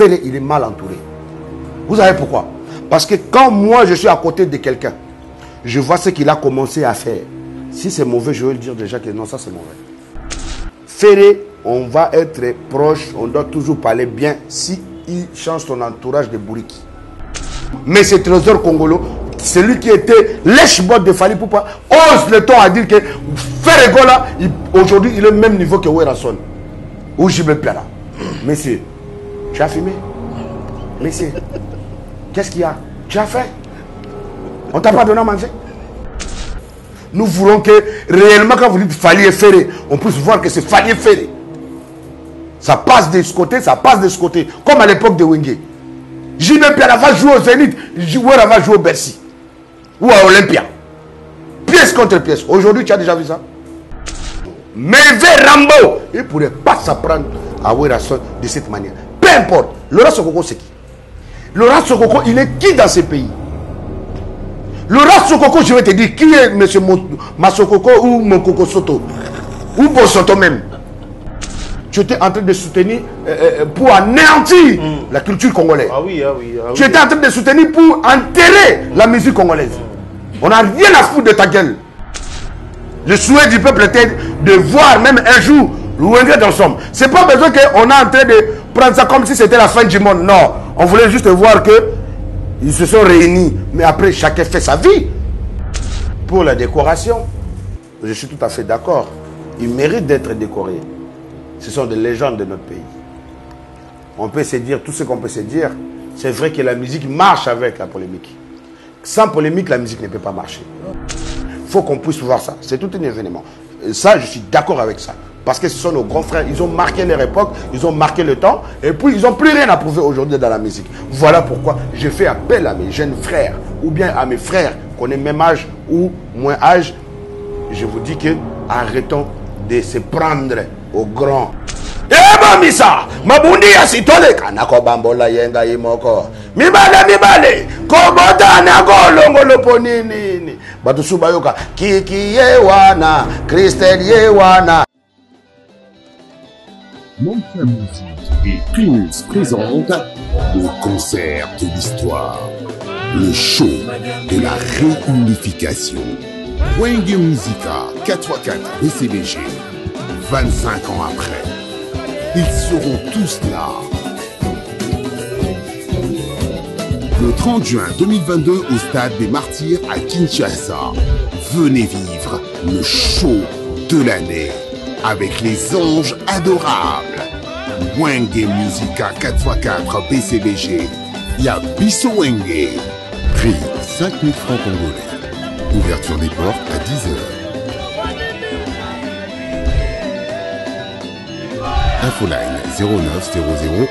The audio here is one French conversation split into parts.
Ferré, il est mal entouré. Vous savez pourquoi? Parce que quand moi je suis à côté de quelqu'un, je vois ce qu'il a commencé à faire. Si c'est mauvais, je vais le dire déjà que non, ça c'est mauvais. Ferré, on va être proche, on doit toujours parler bien si il change son entourage de bourriki. Mais ce trésor congolo, celui qui était lèche-bot de Fali Poupa, ose le temps à dire que Ferré Gola, aujourd'hui, il est au même niveau que Werason. Ou Jibé Piara. Monsieur, tu as fumé? Monsieur, qu'est-ce qu'il y a? Tu as faim? On ne t'a pas donné à manger? Nous voulons que réellement, quand vous dites Fali et Ferré, on puisse voir que c'est Fali et Ferré. Ça passe de ce côté, ça passe de ce côté. Comme à l'époque de Wenge. Jimé Piara va jouer au Zénith, Wera va jouer au Bercy. Ou à Olympia. Pièce contre pièce. Aujourd'hui, tu as déjà vu ça? Mais Rambo, il ne pourrait pas s'apprendre à Werason de cette manière. Peu importe. Laurent Sokoko, c'est qui? Laurent Sokoko, il est qui dans ce pays? Laurent Sokoko, je vais te dire, qui est M. Masokoko ou Mokoko Soto? Ou Bosoto même? Tu étais en train de soutenir pour anéantir la culture congolaise. Ah oui, ah oui. Tu étais en train de soutenir pour enterrer la musique congolaise. On n'a rien à foutre de ta gueule. Le souhait du peuple était de voir même un jour Louengue dans somme. C'est pas besoin qu'on est en train de prendre ça comme si c'était la fin du monde. Non, on voulait juste voir que ils se sont réunis. Mais après, chacun fait sa vie. Pour la décoration, je suis tout à fait d'accord. Ils méritent d'être décorés. Ce sont des légendes de notre pays. On peut se dire tout ce qu'on peut se dire. C'est vrai que la musique marche avec la polémique. Sans polémique, la musique ne peut pas marcher. Il faut qu'on puisse voir ça. C'est tout un événement. Et ça, je suis d'accord avec ça. Parce que ce sont nos grands frères. Ils ont marqué leur époque, ils ont marqué le temps. Et puis, ils n'ont plus rien à prouver aujourd'hui dans la musique. Voilà pourquoi je fais appel à mes jeunes frères. Ou bien à mes frères qu'on ait même âge ou moins âge. Je vous dis que arrêtons de se prendre au grand. Eba misa mabundi ya sitole kanako bambola yenga imoko mibale kobota na golongo loponini batu subayoka kiki yewana Christel yewana. Montre Musique et Prince présente le concert de l'histoire, le show de la réunification. Wenge Musica 4x4 BCBG. 25 ans après, ils seront tous là. Le 30 juin 2022 au Stade des Martyrs à Kinshasa. Venez vivre le show de l'année avec les anges adorables. Wenge Musica 4x4 BCBG. Yabiso Wenge. Prix 5 000 francs congolais. Ouverture des portes à 10h. Infoline 09 00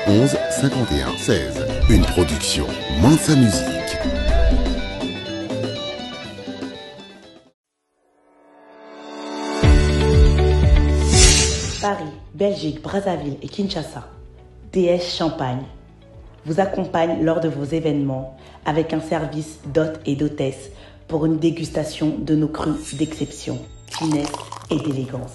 11 51 16. Une production Mansa Musique. Paris, Belgique, Brazzaville et Kinshasa. DS Champagne vous accompagne lors de vos événements avec un service d'hôtes et d'hôtesses pour une dégustation de nos crus d'exception, finesse et d'élégance.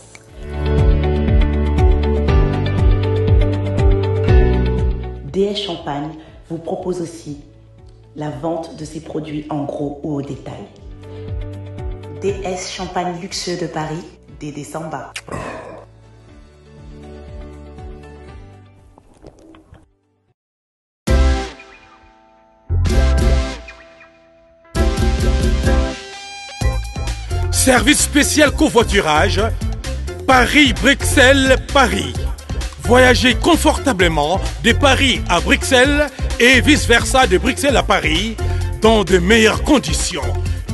DS Champagne vous propose aussi la vente de ses produits en gros ou au détail. DS Champagne luxueux de Paris, Dédé Samba. Service spécial covoiturage, Paris-Bruxelles-Paris. Voyagez confortablement de Paris à Bruxelles et vice-versa de Bruxelles à Paris dans de meilleures conditions.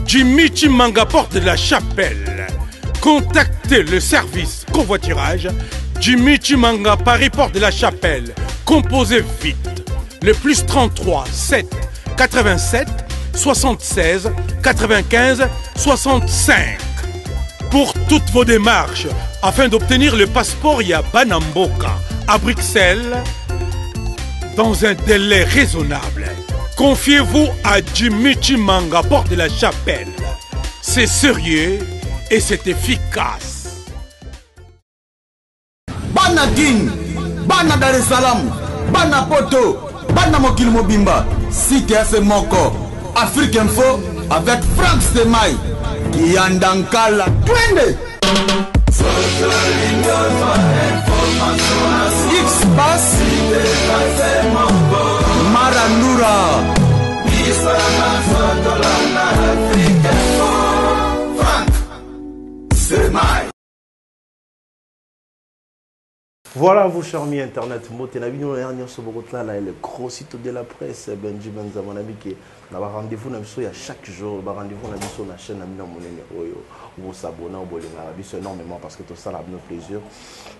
Jimmy Chimanga, porte de la Chapelle. Contactez le service covoiturage Jimmy Chimanga, Paris, porte de la Chapelle. Composez vite. Le plus 33 7 87 76 95 65. Pour toutes vos démarches, afin d'obtenir le passeport Yabanamboka à Bruxelles, dans un délai raisonnable, confiez-vous à Jimmy Chimanga, porte de la Chapelle. C'est sérieux et c'est efficace. Bana Guine, Bana Dar es Salaam, Bana Poto, Bana Mokil Mobimba, CTF Moko, Afrique Info, avec Franck Stemai, Yandankala, Twende. X-Bass, Marandura, Franck Stemai. Voilà, vous chers amis internet, Motenabino dernière sur là, le gros site de la presse, Benjamin Zamanami qui a rendez-vous il y a chaque jour, rendez-vous sur la chaîne vous s'abonnez au Bolingarabi, c'est énormément parce que tout ça a bien plaisir.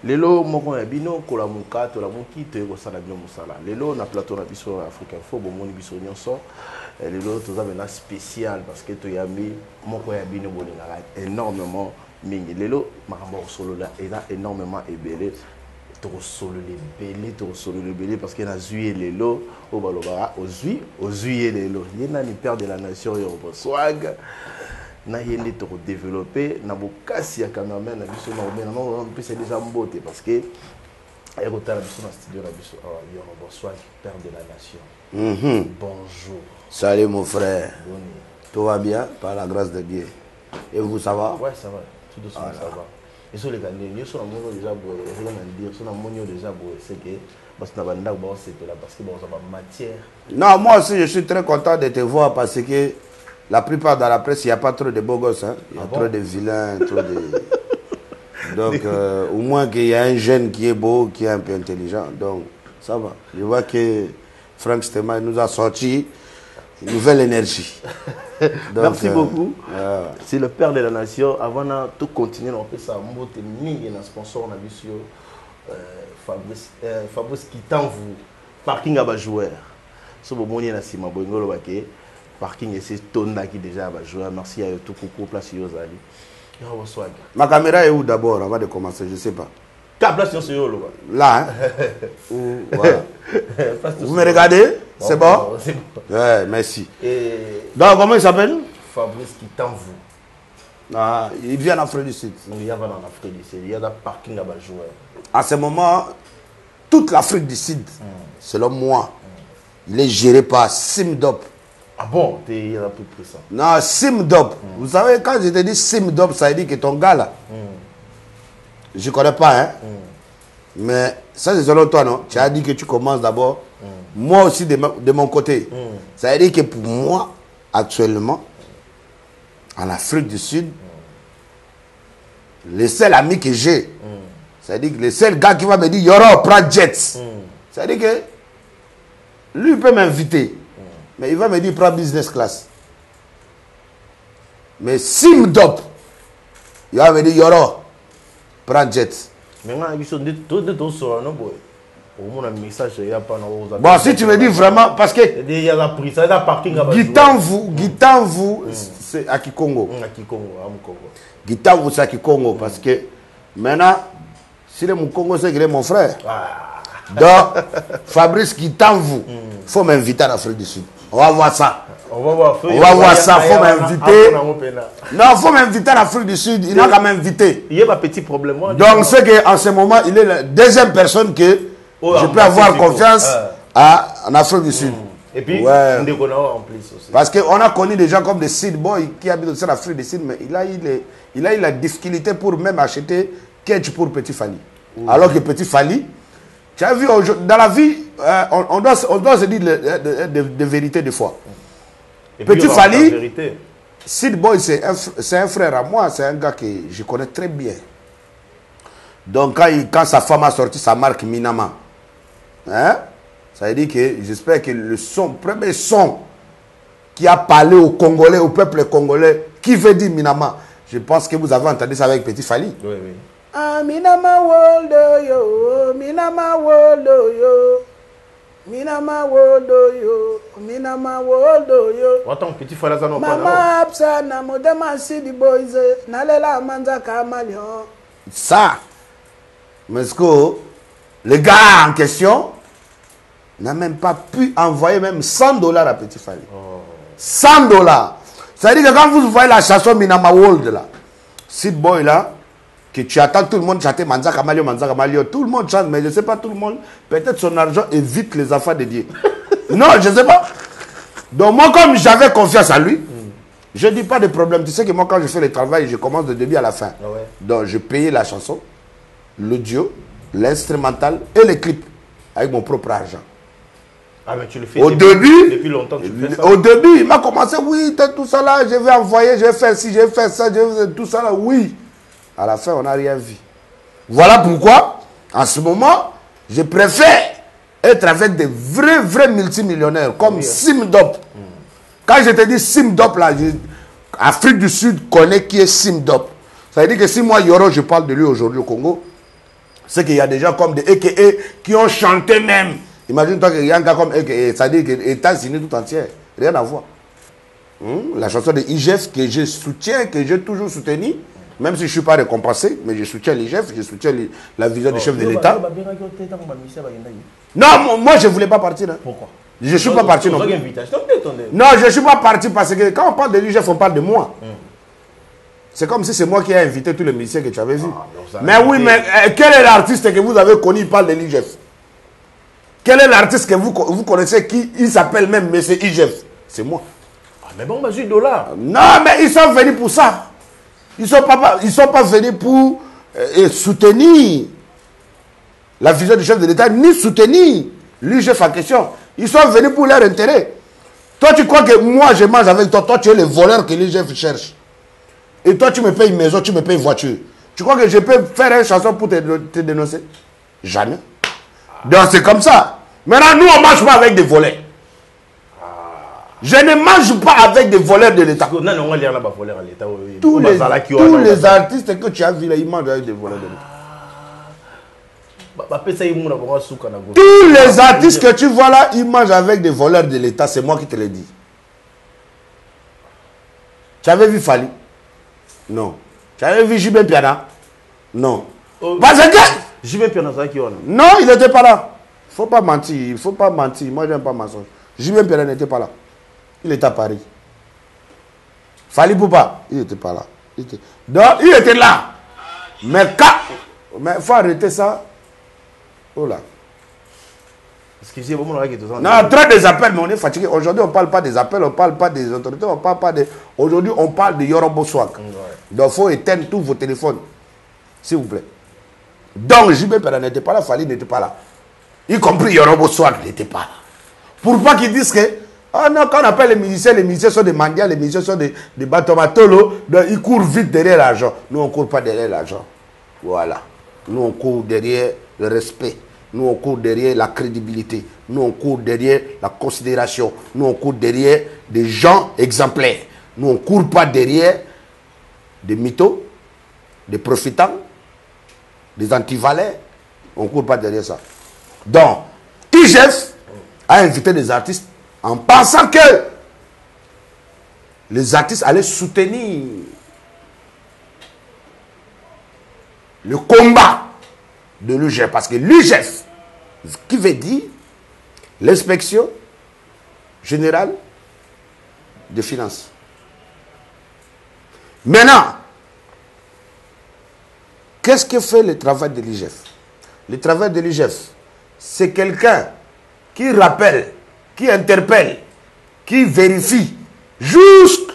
Lelo, mon abino, Kolamuka, Tolamuki, Teo Salabio Moussala. Lelo, na plateau na biso Afrique Info, bon mon biso nyonso. Lelo, tout ça maintenant spécial parce que tu y a mis mon abino Bolingarabi énormément mingi. Lelo, Marambo solo là, il a énormément ébélé. Solo les belés parce qu'il y a Zui les lots au Balobara, au Zui les lots. Il y a une père de la nation, il y a un swag. Il y a une développé, il y a un cassi à cameraman, c'est déjà un beauté parce que il y a un studio, il y a un swag, père de la nation. Bonjour. Salut mon frère. Tout va bien par la grâce de Dieu. Et vous, ça va? Ouais, ça va. Tout doucement, ça va. Et sur les gars, nous sommes déjà c'est que parce que matière. Non, moi aussi je suis très content de te voir parce que la plupart dans la presse, il n'y a pas trop de beaux gosses. Hein? Il y a trop de vilains, trop de... Donc au moins qu'il y a un jeune qui est beau, qui est un peu intelligent. Donc ça va. Je vois que Franck Stemai nous a sorti une nouvelle énergie. Donc, merci beaucoup. C'est le père de la nation. Avant de tout continuer, on fait ça. On a un sponsor, on a vu sur Fabrice qui t'envoie parking à joueur. Si vous avez un ciment, vous avez parking et c'est Tonda qui déjà va jouer. Merci à tout coucou place Yozali. Ma caméra est où d'abord avant de commencer? Je ne sais pas. Là, hein? Voilà. Vous me regardez? C'est bon? Ouais, merci. Et donc, comment il s'appelle? Fabrice qui t'envoie. Ah, il vient en Afrique du Sud. Il y a en Afrique du Sud. Il y a un parking à jouer. À ce moment, toute l'Afrique du Sud, selon moi, il est géré par Simdop. Ah bon? Il y a un peu plus ça. Non, Simdop. Vous savez, quand je te dis Simdop, ça veut dire que ton gars là, je ne connais pas, hein. Mais ça, c'est selon toi, non? Tu as dit que tu commences d'abord. Moi aussi, de mon côté. Ça veut dire que pour moi, actuellement, en Afrique du Sud, le seul ami que j'ai, ça veut dire que le seul gars qui va me dire Yoro, prends Jets. Ça veut dire que lui, il peut m'inviter. Mais il va me dire prends business class. Mais Simdop, il va me dire Yoro, prends Jets. Maintenant, il y a un message. Bon, si tu me dis vraiment, parce que il y a la prise, il y a un parking à Gitanvu, c'est à Kikongo. Gitanvu, c'est à Kikongo. Parce que maintenant, si le Moukongo, c'est qu'il est mon frère. Donc, Fabrice Gitanvu, il faut m'inviter à l'Afrique du Sud. On va voir ça. On va voir ça, il faut m'inviter. Non, il faut m'inviter à l'Afrique du Sud. Il n'a qu'à m'inviter. Il y a un petit problème. Donc, c'est qu'en ce moment, il est la deuxième personne que je peux avoir confiance en Afrique du Sud. Et puis, en plus aussi. Parce qu'on a connu des gens comme des Seed Boy qui habitent aussi en Afrique du Sud, mais il a eu la difficulté pour même acheter catch pour Petit Fally. Alors que Petit Fally, tu as vu, dans la vie, on doit se dire de vérité des fois. Petit Fally, Seed Boy, c'est un frère à moi, c'est un gars que je connais très bien. Donc quand sa femme a sorti sa marque Minama, hein, ça veut dire que j'espère que le premier son qui a parlé aux Congolais, au peuple congolais, qui veut dire Minama, je pense que vous avez entendu ça avec Petit Fally. Oui, oui. Ah, Minama World, yo, Minama World, yo. Minama World, yo, Minama World, yo. Attends, Petit Fally, ça non pas. Mama Absa, na modema Sidi Boys, nalela manzaka malion. Ça, Mesco, le gars en question n'a même pas pu envoyer même $100 à Petit Fally. $100. C'est-à-dire que quand vous voyez la chanson Minama World là, Seed Boy là, que tu attends tout le monde chanter Manzaka Malio, tout le monde chante, mais je ne sais pas tout le monde, peut-être son argent évite les enfants de Dieu. Non, je ne sais pas. Donc moi, comme j'avais confiance en lui, je ne dis pas de problème. Tu sais que moi, quand je fais le travail, je commence de début à la fin. Ah ouais. Donc je payais la chanson, l'audio, l'instrumental et les clips avec mon propre argent. Ah, mais tu le fais depuis longtemps que tu fais ça. Au début, il m'a commencé, oui, tout ça là, je vais envoyer, je vais faire ci, je vais faire ça, je vais faire tout ça là, oui. À la fin, on n'a rien vu. Voilà pourquoi, en ce moment, je préfère être avec des vrais multimillionnaires, comme Simdop. Quand je te dis Simdop là, Afrique du Sud connaît qui est Simdop. Ça veut dire que si moi, Yoro, je parle de lui aujourd'hui au Congo, c'est qu'il y a des gens comme des EKE qui ont chanté même. Imagine-toi qu'il y a un gars comme EKE, ça veut dire que les États-Unis tout entier, rien à voir. La chanson de IGF que je soutiens, que j'ai toujours soutenu, même si je ne suis pas récompensé, mais je soutiens l'IGF, je soutiens la vision du chef de l'État. Non, moi je ne voulais pas partir. Hein. Pourquoi? Je ne suis pas parti non plus. Non, je ne suis pas parti parce que quand on parle de l'IGF, on parle de moi. C'est comme si c'est moi qui ai invité tous les musiciens que tu avais vus. Mais oui, mais quel est l'artiste que vous avez connu, il parle de l'IGF? Quel est l'artiste que vous connaissez qui il s'appelle même Monsieur IGF? C'est moi. Ah, mais bon, $. Non, mais ils sont venus pour ça. Ils ne sont pas venus pour soutenir la vision du chef de l'État, ni soutenir l'IGF en question. Ils sont venus pour leur intérêt. Toi, tu crois que moi, je mange avec toi. Toi, tu es le voleur que l'IGF cherche. Et toi, tu me payes maison, tu me payes voiture. Tu crois que je peux faire une chanson pour te dénoncer? Jamais. Donc, c'est comme ça. Maintenant, nous, on ne mange pas avec des voleurs. Je ne mange pas avec des voleurs de l'État. Tous les artistes que tu as vus là, ils mangent avec des voleurs de l'État. Tous les artistes que tu vois là, ils mangent avec des voleurs de l'État. C'est moi qui te le dis. Tu avais vu Fali? Non. Tu avais vu Jibin Piana? Non. Parce que... Jibin Piana, c'est qui on a? Non, il n'était pas là. Il ne faut pas mentir. Il ne faut pas mentir. Moi, je n'aime pas mensonge. Jibin Piana n'était pas là. Il était à Paris. Fali Poupa, il n'était pas là. Donc, il était là. Mais il faut arrêter ça. Oh là. Excusez-moi, non, on traite des appels, mais on est fatigué. Aujourd'hui, on ne parle pas des appels, on ne parle pas des autorités, on parle pas des... Aujourd'hui, on parle de Yorobo Swag. Donc, il faut éteindre tous vos téléphones. S'il vous plaît. Donc, JB Pera n'était pas là, Fali n'était pas là. Y compris Yorobo Swag n'était pas là. Pour pas qu'ils disent que... Ah non, quand on appelle les musiciens sont des mandias, les musiciens sont des batomatolo, ils courent vite derrière l'argent. Nous, on ne court pas derrière l'argent. Voilà. Nous, on court derrière le respect. Nous, on court derrière la crédibilité. Nous, on court derrière la considération. Nous, on court derrière des gens exemplaires. Nous, on ne court pas derrière des mythos, des profitants, des antivalets. On ne court pas derrière ça. Donc, IGF a invité des artistes en pensant que les artistes allaient soutenir le combat de l'UGF. Parce que l'UGF, qui veut dire l'inspection générale des finances. Maintenant, qu'est-ce que fait le travail de l'IGF? Le travail de l'IGF, c'est quelqu'un qui rappelle, qui interpelle, qui vérifie jusqu'au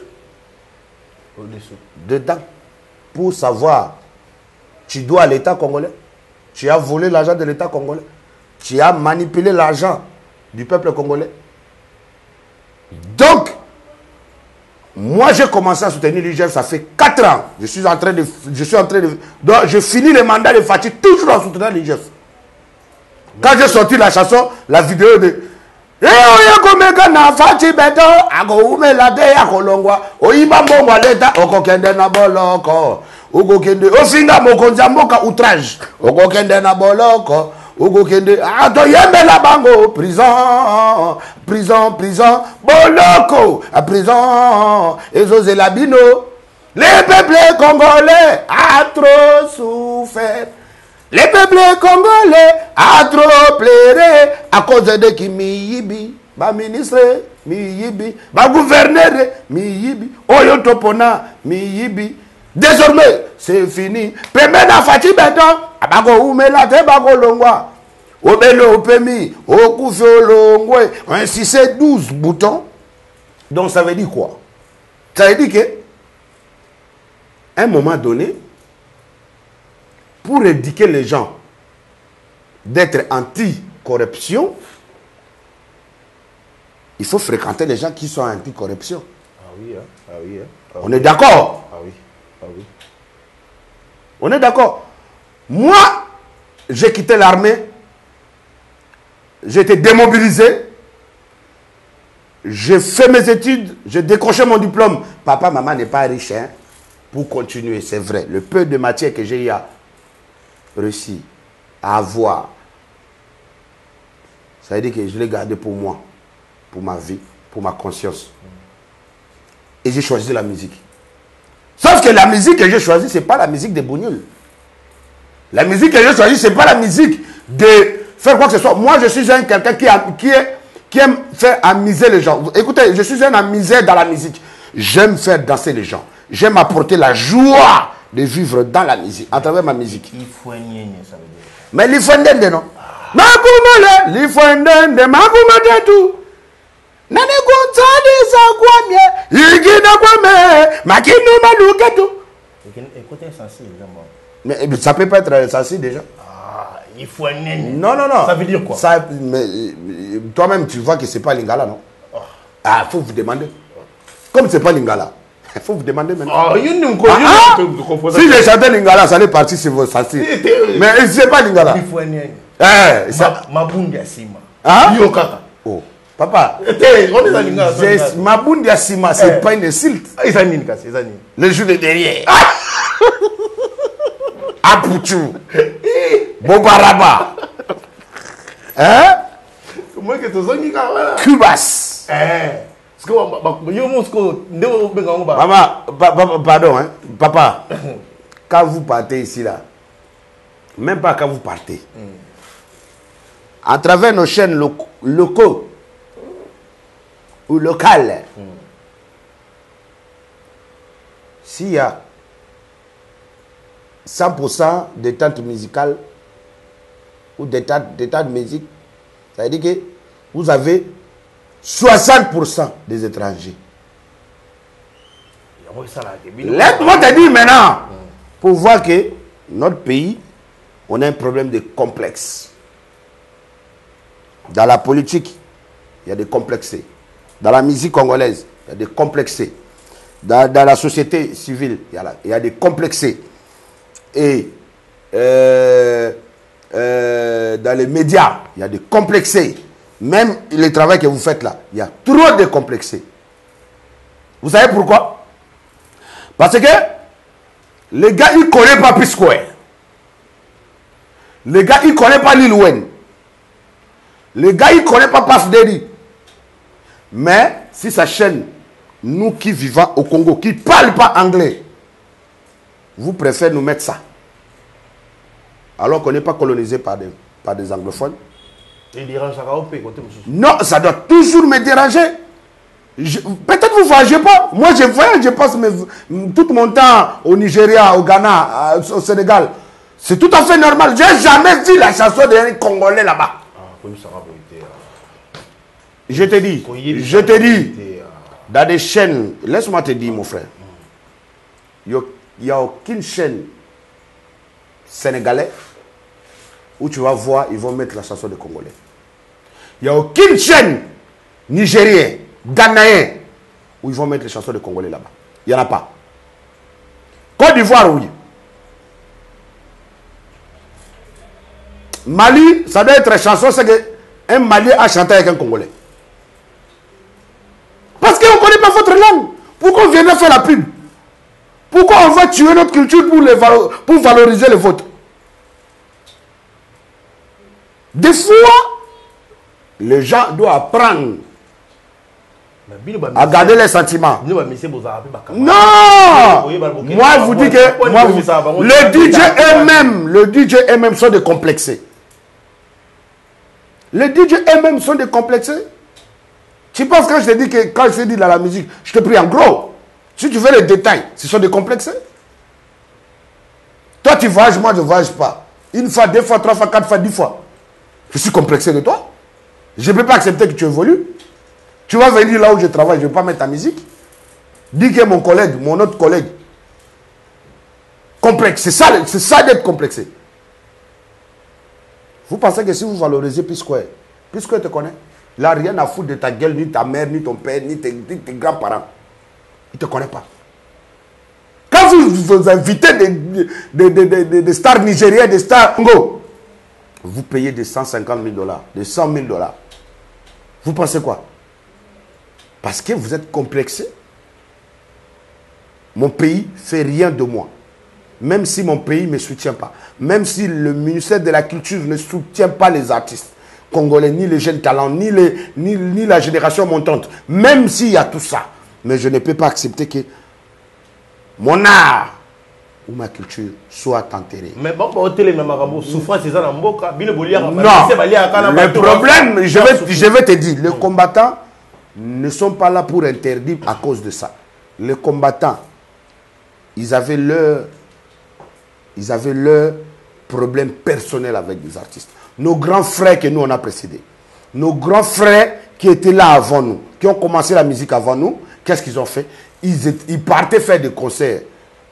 dedans pour savoir tu dois à l'État congolais, tu as volé l'argent de l'État congolais, tu as manipulé l'argent du peuple congolais. Donc, moi j'ai commencé à soutenir l'IGF, ça fait 4 ans. Je suis en train de donc je finis le mandat de Fatih toujours en soutenant l'IGF. Quand j'ai sorti la chanson, la vidéo de Ofinga mokonza mboka outrage okokende na boloko okokende atoyembela bango prison boloko à prison ezozela bino. Les peuples congolais a trop souffert. Les peuples congolais a trop pleuré à cause de qui miyibi ba ministre miyibi ba gouverneur miyibi oyo topona miyibi. Désormais, c'est fini. Pemena Fatih Beton, abago umela te bago longwa. Obelo, Opemi, Okufiolongwe, ainsi c'est 12 boutons. Donc ça veut dire quoi? Ça veut dire que, à un moment donné, pour éduquer les gens d'être anti-corruption, il faut fréquenter les gens qui sont anti-corruption. Ah oui, hein? Ah oui, hein? Ah On est d'accord? Ah oui, ah oui. On est d'accord? Moi, j'ai quitté l'armée, j'ai été démobilisé, j'ai fait mes études, j'ai décroché mon diplôme. Papa, maman n'est pas riche, hein, pour continuer, c'est vrai. Le peu de matière que j'ai réussi à avoir, ça veut dire que je l'ai gardé pour moi, pour ma vie, pour ma conscience. Et j'ai choisi la musique. Sauf que la musique que j'ai choisie, ce n'est pas la musique des bougnoles. La musique que j'ai choisie, ce n'est pas la musique de faire quoi que ce soit. Moi, je suis quelqu'un qui aime faire amuser les gens. Écoutez, je suis un amuseur dans la musique. J'aime faire danser les gens. J'aime apporter la joie de vivre dans la musique, à travers ma musique. Il faut un ça veut dire. Mais l'ifondende, non? Makumale, l'ifondende, makumade tout. Nane gonzali za kwamye, igina kwame, makinu maluketu. Écoutez sensible, Mais ça peut pas être sensible déjà. Ah, il faut un nez. Non, non, non. Ça veut dire quoi? Ça, toi-même, tu vois que c'est pas Lingala, non? Oh. Ah, il faut vous demander. Comme c'est pas Lingala, il faut vous demander maintenant. Oh, si j'ai chanté Lingala, ça allait partir sur vos sensibles. Mais c'est pas Lingala. Il faut un nez. Mabundi Asima. Ah? Yokaka. Oh. Papa, on est dans Lingala. Mabundi Asima, c'est pas une insulte. Le jour de derrière. Apouchou. Bobaraba. Hein? Comment que tu as Cubas. Maman, pardon, hein? Papa, quand vous partez ici, là, même pas quand vous partez, à travers nos chaînes locaux ou locales, s'il y a 100% détente musicale ou détente de musique, ça veut dire que vous avez 60% des étrangers. Laisse-moi te dire maintenant, pour voir que notre pays, on a un problème de complexe. Dans la politique, il y a des complexés. Dans la musique congolaise, il y a des complexés. Dans la société civile, il y a des complexés. Et dans les médias, il y a des complexés. Même le travail que vous faites là, il y a trop de complexés. Vous savez pourquoi? Parce que les gars, ils ne connaissent pas P-Square. Les gars, ils ne connaissent pas Lil Wayne. Les gars, ils ne connaissent pas Puff Daddy. Mais si ça chaîne, nous qui vivons au Congo, qui ne parlent pas anglais, vous préférez nous mettre ça. Alors qu'on n'est pas colonisé par des anglophones. Non, ça doit toujours me déranger. Peut-être vous ne voyagez pas. Moi, je voyage, je passe tout mon temps au Nigeria, au Ghana, au Sénégal. C'est tout à fait normal. Je n'ai jamais vu la chanson d'un Congolais là-bas. Je te dis, dans des chaînes, laisse-moi te dire, mon frère, il n'y a aucune chaîne sénégalaise où tu vas voir, ils vont mettre la chanson des Congolais. Il n'y a aucune chaîne nigérienne, ghanéenne, où ils vont mettre les chansons des Congolais là-bas. Il n'y en a pas. Côte d'Ivoire, oui. Mali, ça doit être une chanson, c'est qu'un Malien a chanté avec un Congolais. Parce qu'on ne connaît pas votre langue. Pourquoi on vient faire la pub? Pourquoi on va tuer notre culture pour valoriser le vôtre? Des fois, les gens doivent apprendre à garder les sentiments. Non! Moi, je vous dis que le DJ eux-mêmes sont décomplexés. Les DJ eux-mêmes sont décomplexés. Tu penses quand je te dis que quand je te dis dans la musique, je te prie en gros. Si tu veux les détails, ce sont décomplexés. Toi, tu voyages, moi, je ne voyage pas. Une fois, deux fois, trois fois, quatre fois, 10 fois. Je suis complexé de toi. Je ne peux pas accepter que tu évolues. Tu vas venir là où je travaille, je ne vais pas mettre ta musique. Dis que mon collègue, mon autre collègue, complexe. C'est ça d'être complexé. Vous pensez que si vous valorisez P-Square te connaît. Il n'a rien à foutre de ta gueule, ni ta mère, ni ton père, ni tes grands-parents. Il ne te connaît pas. Quand vous invitez des stars nigériens, des stars Congo, vous payez des 150 000 $, des 100 000 $. Vous pensez quoi? Parce que vous êtes complexé. Mon pays ne fait rien de moi. Même si mon pays ne me soutient pas. Même si le ministère de la Culture ne soutient pas les artistes congolais, ni les jeunes talents, ni la génération montante. Même s'il y a tout ça. Mais je ne peux pas accepter que mon art ou ma culture soit enterrée. Mais bon, souffrance, c'est ça dans le non, le problème, je vais te dire, les combattants ne sont pas là pour interdire à cause de ça. Les combattants, ils avaient leur problème personnel avec des artistes. Nos grands frères que nous on a précédés, nos grands frères qui étaient là avant nous, qui ont commencé la musique avant nous, qu'est-ce qu'ils ont fait? Ils partaient faire des concerts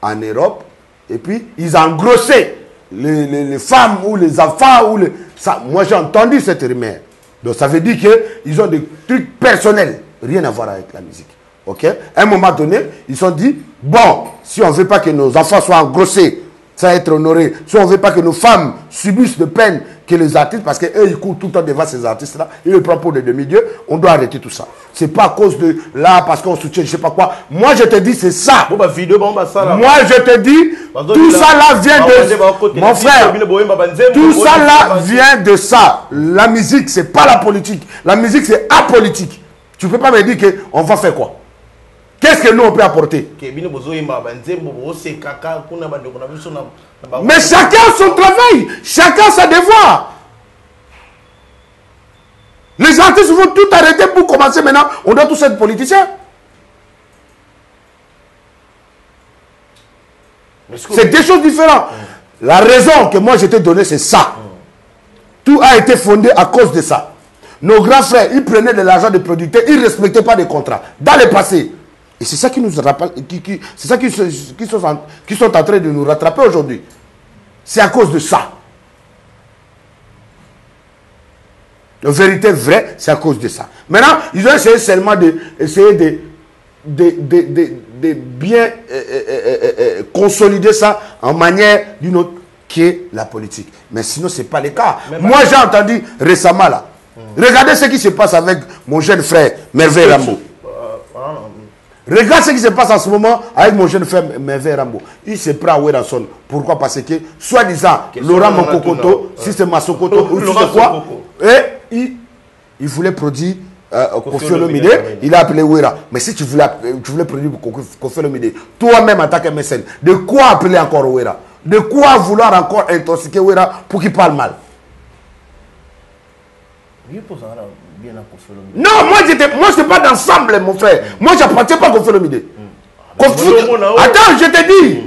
en Europe et puis ils engrossaient les femmes ou les enfants. Ça, moi j'ai entendu cette rumeur. Donc ça veut dire qu'ils ont des trucs personnels, rien à voir avec la musique. Ok? À un moment donné, ils se sont dit, bon, si on ne veut pas que nos enfants soient engrossés, ça va être honoré. Si on ne veut pas que nos femmes subissent de peine que les artistes, parce qu'eux, ils courent tout le temps devant ces artistes-là, ils le prennent pour des demi-dieux, on doit arrêter tout ça. Ce n'est pas à cause de là, parce qu'on soutient, je ne sais pas quoi. Moi, je te dis, c'est ça. Moi, je te dis, tout ça là vient de... Mon frère, tout ça là vient de ça. La musique, ce n'est pas la politique. La musique, c'est apolitique. Tu ne peux pas me dire qu'on va faire quoi? Qu'est-ce que nous on peut apporter? Mais chacun son travail, chacun sa devoir. Les artistes vont tout arrêter pour commencer maintenant. On doit tous être politiciens. C'est deux choses différentes. La raison que moi je t'ai donnée, c'est ça. Tout a été fondé à cause de ça. Nos grands frères, ils prenaient de l'argent des producteurs, ils ne respectaient pas les contrats. Dans le passé. Et c'est ça qui nous rappelle, c'est ça qui sont en train de nous rattraper aujourd'hui. C'est à cause de ça. La vérité vraie, c'est à cause de ça. Maintenant, ils ont essayé seulement de bien consolider ça en manière d'une autre qui est la politique. Mais sinon, ce n'est pas le cas. Moi, j'ai entendu récemment là. Regardez ce qui se passe avec mon jeune frère, Merveille Rambo. Regarde ce qui se passe en ce moment avec mon jeune frère Merveille Rambo. Il se prend à Werason. Pourquoi? Parce que, soi-disant, Laurent Mokokoto, si c'est Masokoto, ou si c'est quoi, et il voulait produire Koffi Olomide, il a appelé Wera. Mais si tu voulais produire Koffi Olomide, toi-même en tant que mécène, de quoi appeler encore Wera? De quoi vouloir encore intoxiquer Wera pour qu'il parle mal? Non, moi je ne suis pas d'ensemble, mon frère. Moi, je n'appartiens pas à Koffi Olomide. Attends, je te dis.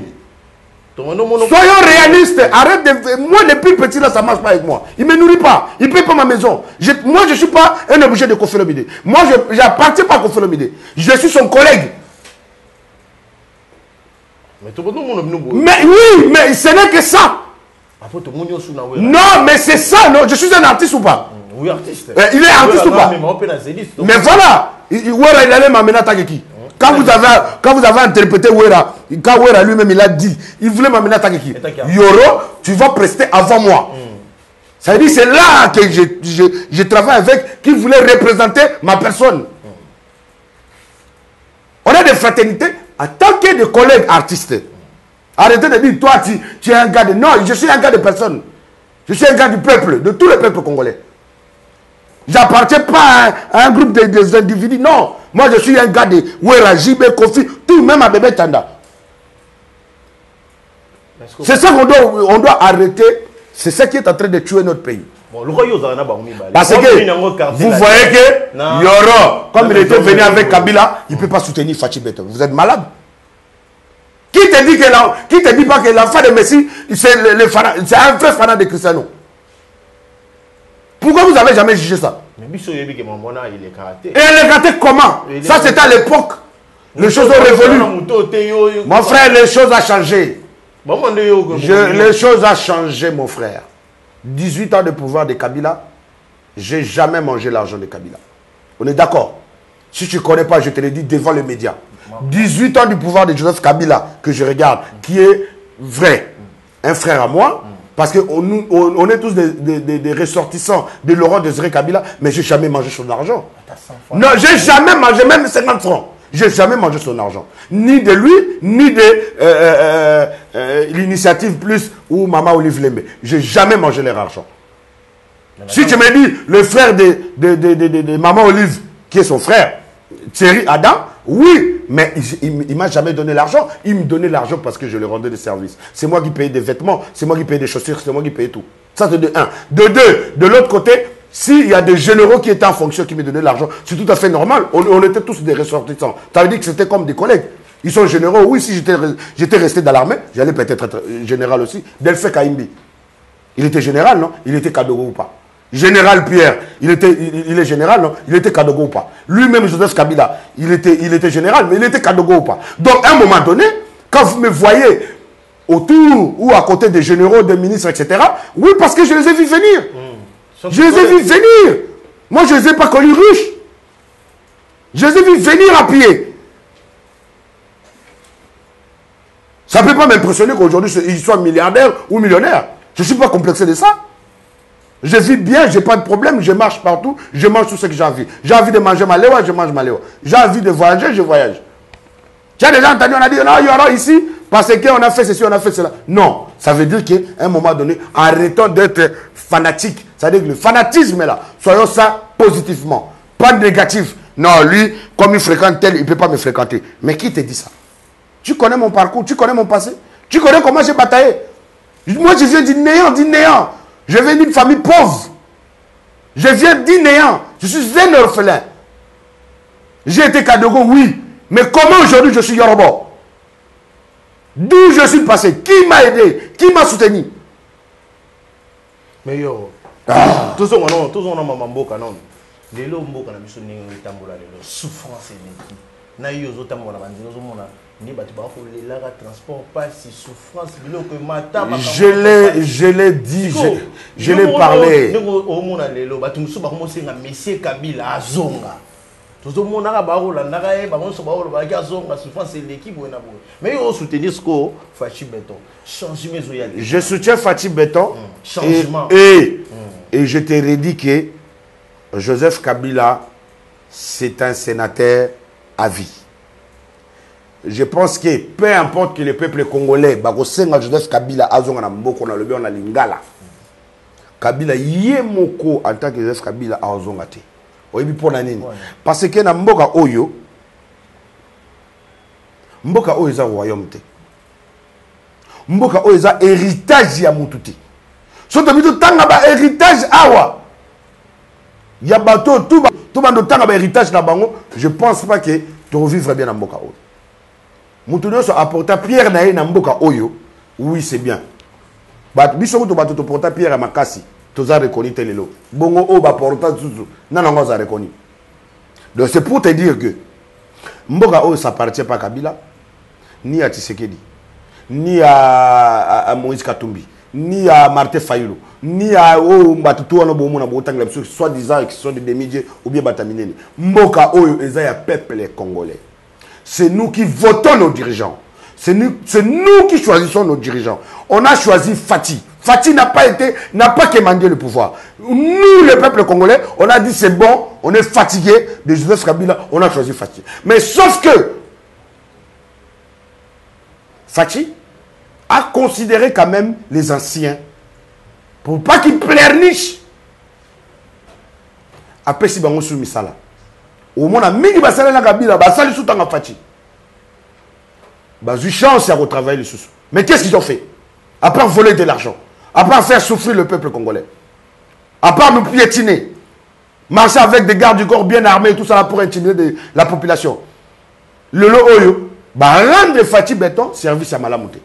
Soyons réalistes. Arrête de... Moi, les plus petits là, ça ne marche pas avec moi. Il ne me nourrit pas. Il ne paye pas ma maison. Moi, je ne suis pas un objet de Koffi Olomide. Moi, je n'appartiens pas à Koffi Olomide. Je suis son collègue. Mais oui, mais ce n'est que ça. Non, mais c'est ça, non. Je suis un artiste ou pas? Oui, artiste. Il est artiste ou pas? Mais voilà. Wera, il allait m'amener à Takeki. Quand vous avez interprété Wera, quand Wera lui-même il a dit, il voulait m'amener à Takeki. Yoro, tu vas prester avant moi. Ça veut dire c'est là que je travaille avec, qui voulait représenter ma personne. On a des fraternités en tant que des collègues artistes. Arrêtez de dire, toi, tu es un gars de... Non, je suis un gars de personne. Je suis un gars du peuple, de tout le peuple congolais. Je n'appartiens pas à un groupe des individus. Non. Moi, je suis un gars de Wera, Jibé, Kofi, tout, même à Bébé Tanda. C'est ça qu'on doit arrêter. C'est ça qui est en train de tuer notre pays. Parce que vous voyez que Yoro, comme il était venu avec Kabila, il ne peut pas soutenir Fachi Beto. Vous êtes malade. Qui te dit pas que l'enfant de Messi, c'est un vrai fanat de Cristiano? Pourquoi vous n'avez jamais jugé ça? Mais Bisso il est karaté. Et le karaté comment? Ça c'était à l'époque. Les choses ont révolu. Mon frère, les choses ont changé. Les choses ont changé, mon frère. 18 ans de pouvoir de Kabila, j'ai jamais mangé l'argent de Kabila. On est d'accord? Si tu ne connais pas, je te le dis devant les médias. 18 ans du pouvoir de Joseph Kabila que je regarde, qui est vrai, un frère à moi, parce qu'on est tous des ressortissants de Laurent Désiré Kabila, mais je n'ai jamais mangé son argent. Non, je n'ai jamais mangé même 50 francs. Je n'ai jamais mangé son argent. Ni de lui, ni de l'initiative plus ou Maman Olive Lembe. Je n'ai jamais mangé leur argent. Si tu me dis le frère de Maman Olive, qui est son frère, Thierry Adam, oui, mais il ne m'a jamais donné l'argent. Il me donnait l'argent parce que je lui rendais des services. C'est moi qui payais des vêtements, c'est moi qui payais des chaussures, c'est moi qui payais tout. Ça, c'est de un. De deux, de l'autre côté, s'il y a des généraux qui étaient en fonction, qui me donnaient l'argent, c'est tout à fait normal. On était tous des ressortissants. Ça veut dire que c'était comme des collègues. Ils sont généraux. Oui, si j'étais resté dans l'armée, j'allais peut-être être général aussi. Delphin Kaimbi. Il était général, non? Il était Kadogo ou pas? Général Pierre, il est général, non? Il était Kadogo ou pas? Lui-même, Joseph Kabila, il était général, mais il était Kadogo ou pas? Donc, à un moment donné, quand vous me voyez autour ou à côté des généraux, des ministres, etc., oui, parce que je les ai vus venir. Je les ai vus venir. Moi, je ne les ai pas connus riches. Je les ai vus venir à pied. Ça ne peut pas m'impressionner qu'aujourd'hui, ils soient milliardaires ou millionnaires. Je ne suis pas complexé de ça. Je vis bien, je n'ai pas de problème, je marche partout, je mange tout ce que j'ai envie. J'ai envie de manger ma léwa, je mange ma léwa. J'ai envie de voyager, je voyage. Tu as déjà entendu, on a dit, non, il y aura ici, parce qu'on a fait ceci, on a fait cela. Non, ça veut dire qu'à un moment donné, arrêtons d'être fanatiques. C'est-à-dire que le fanatisme est là. Soyons ça positivement, pas négatif. Non, lui, comme il fréquente tel, il ne peut pas me fréquenter. Mais qui te dit ça? Tu connais mon parcours, tu connais mon passé, tu connais comment j'ai bataillé. Moi, je viens du néant, Je viens d'une famille pauvre. Je viens du néant. Je suis un orphelin. J'ai été Kadogo, oui. Mais comment aujourd'hui je suis Yoruba? D'où je suis passé? Qui m'a aidé? Qui m'a soutenu? Mais yo, tous on a maman boka non. Lelo mboka na biso ningi tambola lelo souffrance et na yo zo tambola banzino zo mona ni batu ba ko le lara transport pas si souffrance biloko mata. Je l'ai dit, je l'ai parlé. Au mona lelo batu musu ba ko mosenga monsieur Kabila azonga. Tous on a ba ko la ndaka e ba moso ba ko ba ka azonga souffrance et l'équipe na bo. Mais yo soutenir ce ko Fachi Beton. Changement zo yali. Je soutiens Fachi Beton. Changement. Et je t'ai redit que Joseph Kabila, c'est un sénateur à vie. Je pense que peu importe que le peuple congolais, Joseph Kabila, Azonga Mboko, on a le bien, on a l'ingala. Kabila, yemoko en tant que Joseph Kabila, Azonga te. Oyebi pour la nini. Parce que na Mboka Oyo, Mboka Oyo est un royaume te. Mboka Oyo est un héritage ya mututi. Soto bito tanga ba héritage awa. Il y a bateau, tout le temps héritage na bango, je ne pense pas que tu revivrais bien dans Mboka Oyo. Moutounio so apporta pierre na na Mboka Oyo, oui c'est bien. Bat biso to bato to porta pierre à Makasi, to za reconnu telelo. Bongo o ba porta zuzu, nanango za reconnu. Donc c'est pour te dire que Mboka Oyo ça appartient pas à Kabila, ni à Tshisekedi, ni à Moïse Katumbi, ni à Martin Fayulu, ni à soi-disant qui sont des demi-dieux ou bien Bataminene. Mboka Oyo Ezaya peuple congolais. C'est nous qui votons nos dirigeants. C'est nous qui choisissons nos dirigeants. On a choisi Fati. Fati n'a pas quémandé le pouvoir. Nous, le peuple congolais, on a dit c'est bon, on est fatigué de Joseph Kabila, on a choisi Fati. Mais sauf que Fati a considéré quand même les anciens pour pas qu'ils pleurnichent. Après si bango sous misala. Au moins mingi basala na Kabila basali sous tanga Fati. Bazu chance à retravailler les sous. Mais qu'est-ce qu'ils ont fait? À part voler de l'argent, à part faire souffrir le peuple congolais, à part nous piétiner, marcher avec des gardes du corps bien armés et tout ça pour intimider la population. Le Oyo, rendre Fati Beton service à Malamouté.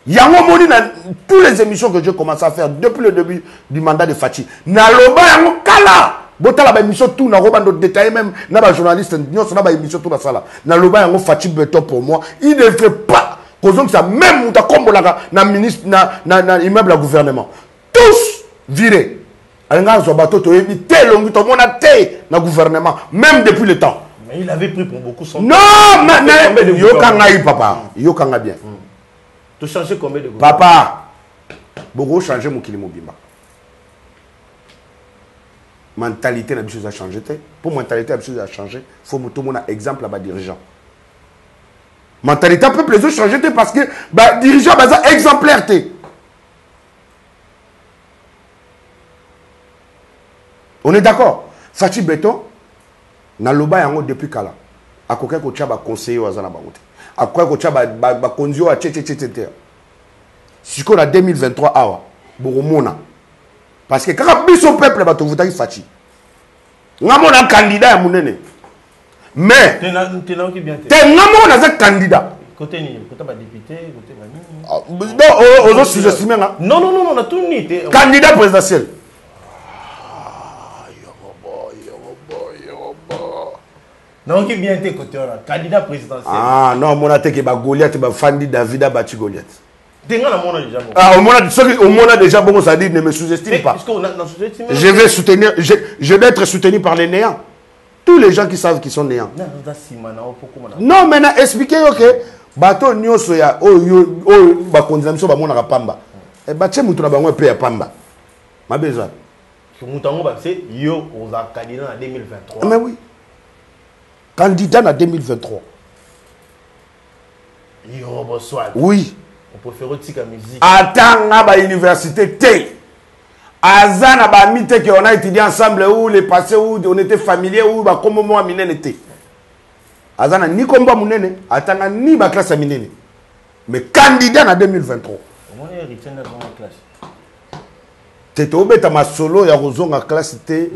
Yango moni na toutes les émissions que j'ai commencé à faire depuis le début du mandat de Fachi. Naloba yango kala. Botala ba émission tout na robando détaillé même na ba journaliste nyonso na ba émission tout na sala. Naloba yango Fachi Beton pour moi, il ne fait pas causons que ça même muta kombolaka na ministre na immeuble à gouvernement. Tous virés. Alenga zo bato to yebi té longi to mona té na gouvernement même depuis le temps. Mais il avait pris pour beaucoup son non, mais yo kangai papa, yo kanga bien. Tu changes combien de gouvernement? Papa, beaucoup changer mon kilimo bimba. Mentalité n'a pas changé. Pour mentalité n'a pas changé, il faut que tout le monde ait un exemple à dirigeant. Mentalité peut plus changer parce que bah, dirigeant est exemplaire. On est d'accord. Fachi Beton, na loba yango depuis kala. A koka ko tcha ba conseiller wazana ba wote. A koka ko tcha ba kondio a tchétchétchété. Si qu'on a 2023 awa, boromona. Parce que quand biso peuple ba to votaki Fachi. Ngamona candidat ya munene. Mais t'es là qui bien t'es ngamona za candidat. Côté ni, côté ba député, côté ba ni. Non, aux sous-estimés là. Non, on a tout ni. Candidat présidentiel. Non, qui bien été côté là, candidat présidentiel. Ah non, mon attaque est Goliath, est Fandi Davida Bati Goliath. Déjà déjà. Ah, au moins déjà bon, ça dit ne me sous-estime pas. Je vais soutenir, je vais être soutenu par les néants. Tous les gens qui savent qu'ils sont néants. Non, maintenant expliquez ok. Bateau nyoso ya ba condamnation ba mona pamba. E ba tche mutu na bango pe ya pamba. Ma besoin. Mutango ba c'est yo aux candidat en 2023. Mais oui. Candidat en 2023. Yo bonsoir. Oui. On peut faire aussi la musique. Attends à la université T. Azana ba mite que on a étudié ensemble où les passés où on était familier où ba comme moi minene té. Azana ni komba munene, atanga ni ba classe minene. Mais candidat en 2023. Comment est héritier dans la classe? T'es obéta ma solo ya rozonga classe T.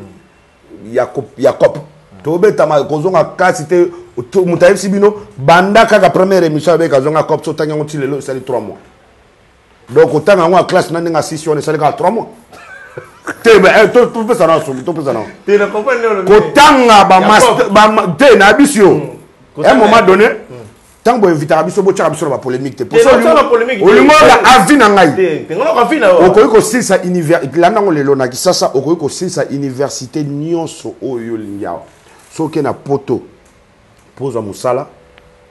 Jacob. T'es obéta ma rozonga classe T. Mutaïf Sibino, banda kaka première émission avec Azonga Cop, so tanga ngoti lelo, ça 3 mois. Donc autant en classe n'a nga 6 on est 3 mois. Te ben tout peut ça non, tout peut ça non. Tu ne comprends pas le kotanga ba master ba te na bisio. À un moment donné, tant que inviter biso bo tchaka biso ba polémique te. Pour ça la polémique. O lingo la avi na ngai. Te ngolo ka fina. Okoyi ko sisa université la nango lelo na kisasa okoyi ko sisa université nyonso oyo lingiao. Soke na poto pose à Moussala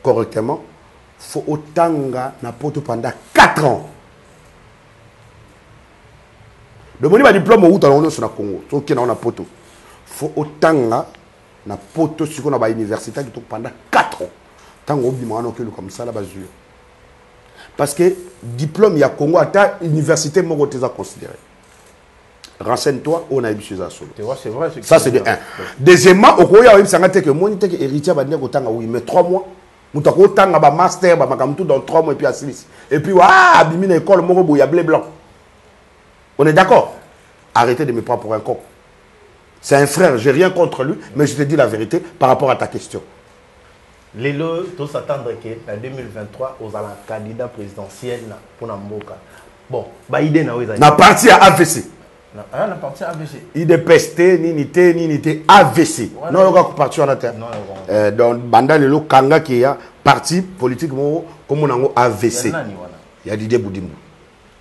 correctement, il faut autant na poto pendant 4 ans. Le moni ba diplôme ou dans le Congo, so qui na poto. Faut autant na poto sur na ba université qui pendant 4 ans. Tant au bimano que comme ça la bazure. Parce que diplôme ya Congo à université moko te za considéré. Renseigne-toi, on a eu ça solo. C'est vrai. Ça, c'est de 1. Deuxièmement, au Koya, il y a que mon héritier va dire que oui, mais 3 mois. Nous avons un master, dans 3 mois et puis à 6. Et puis, abîmer l'école, il y a blé blanc. On est d'accord? Arrêtez de me prendre pour un con. C'est un frère, j'ai rien contre lui, mais je te dis la vérité par rapport à ta question. Lélo, tous s'attendre qu'en 2023, aux candidats présidentiels pour Namboka. Bon, bah, idée n'a pas. Na partie à AVC. La partie AVC. Il est pesté, ni AVC. Non, on va partir à la terre. Donc, Banda Lelo Kanga qui est parti politique comme on a AVC. Il y a Didier Boudimou.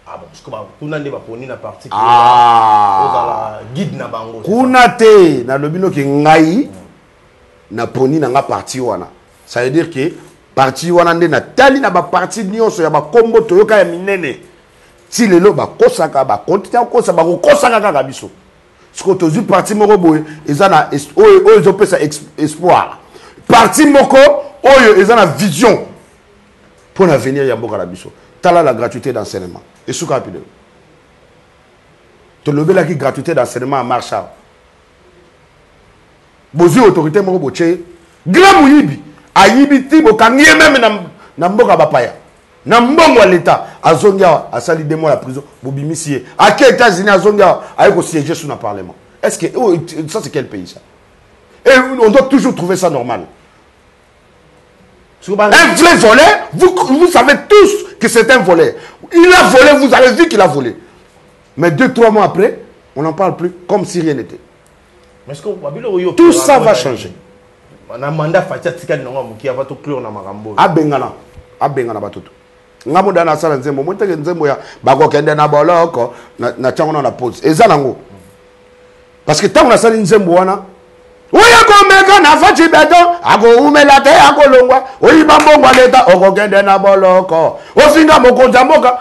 Ah bon, parce que tout le monde est na parti. Ah. Guide na bango. Kunate na lobino ki ngai na poni na nga parti wana. Ça veut dire que parti wana nde na tali na ba parti nyonso ya ba kombo toyoka ya minene. Si les lots kosaka ba continue kosa ba kosaka kaka biso. Ce que tu parti moko boye ezana oyo ezopé ça espoir. Parti moko oyo ezana vision pour l'avenir ya mboka la biso. Tala la gratuité d'enseignement. Et sous rapide. To lobé la ki gratuité d'enseignement à Marshall. Bozi autorité moko boche glamu yibi ayibi ti bokangi même na mboka bapaya. Na mbongo à l'état azongia a sali 2 mois à la prison bobimisie à quel États-Unis azongia avec au siège sur le parlement. Est-ce que ça c'est quel pays ça? Et on doit toujours trouver ça normal. Un vrai voleur, vous savez tous que c'est un voleur. Il a volé, vous avez vu qu'il a volé. Mais 2-3 mois après, on n'en parle plus, comme si rien n'était. Tout ça va changer. Abengana batutu. Ngamo dana sala nzembo, moteke nzembo ya bako kende na boloko na chango na pause. Eza nango. Parce que tant on a sali nzembo wana, oya ko meka na fachi beto, ako umela te ako longwa, oyi bambongwa leta oko kende na boloko. Osinga mokonza mboka.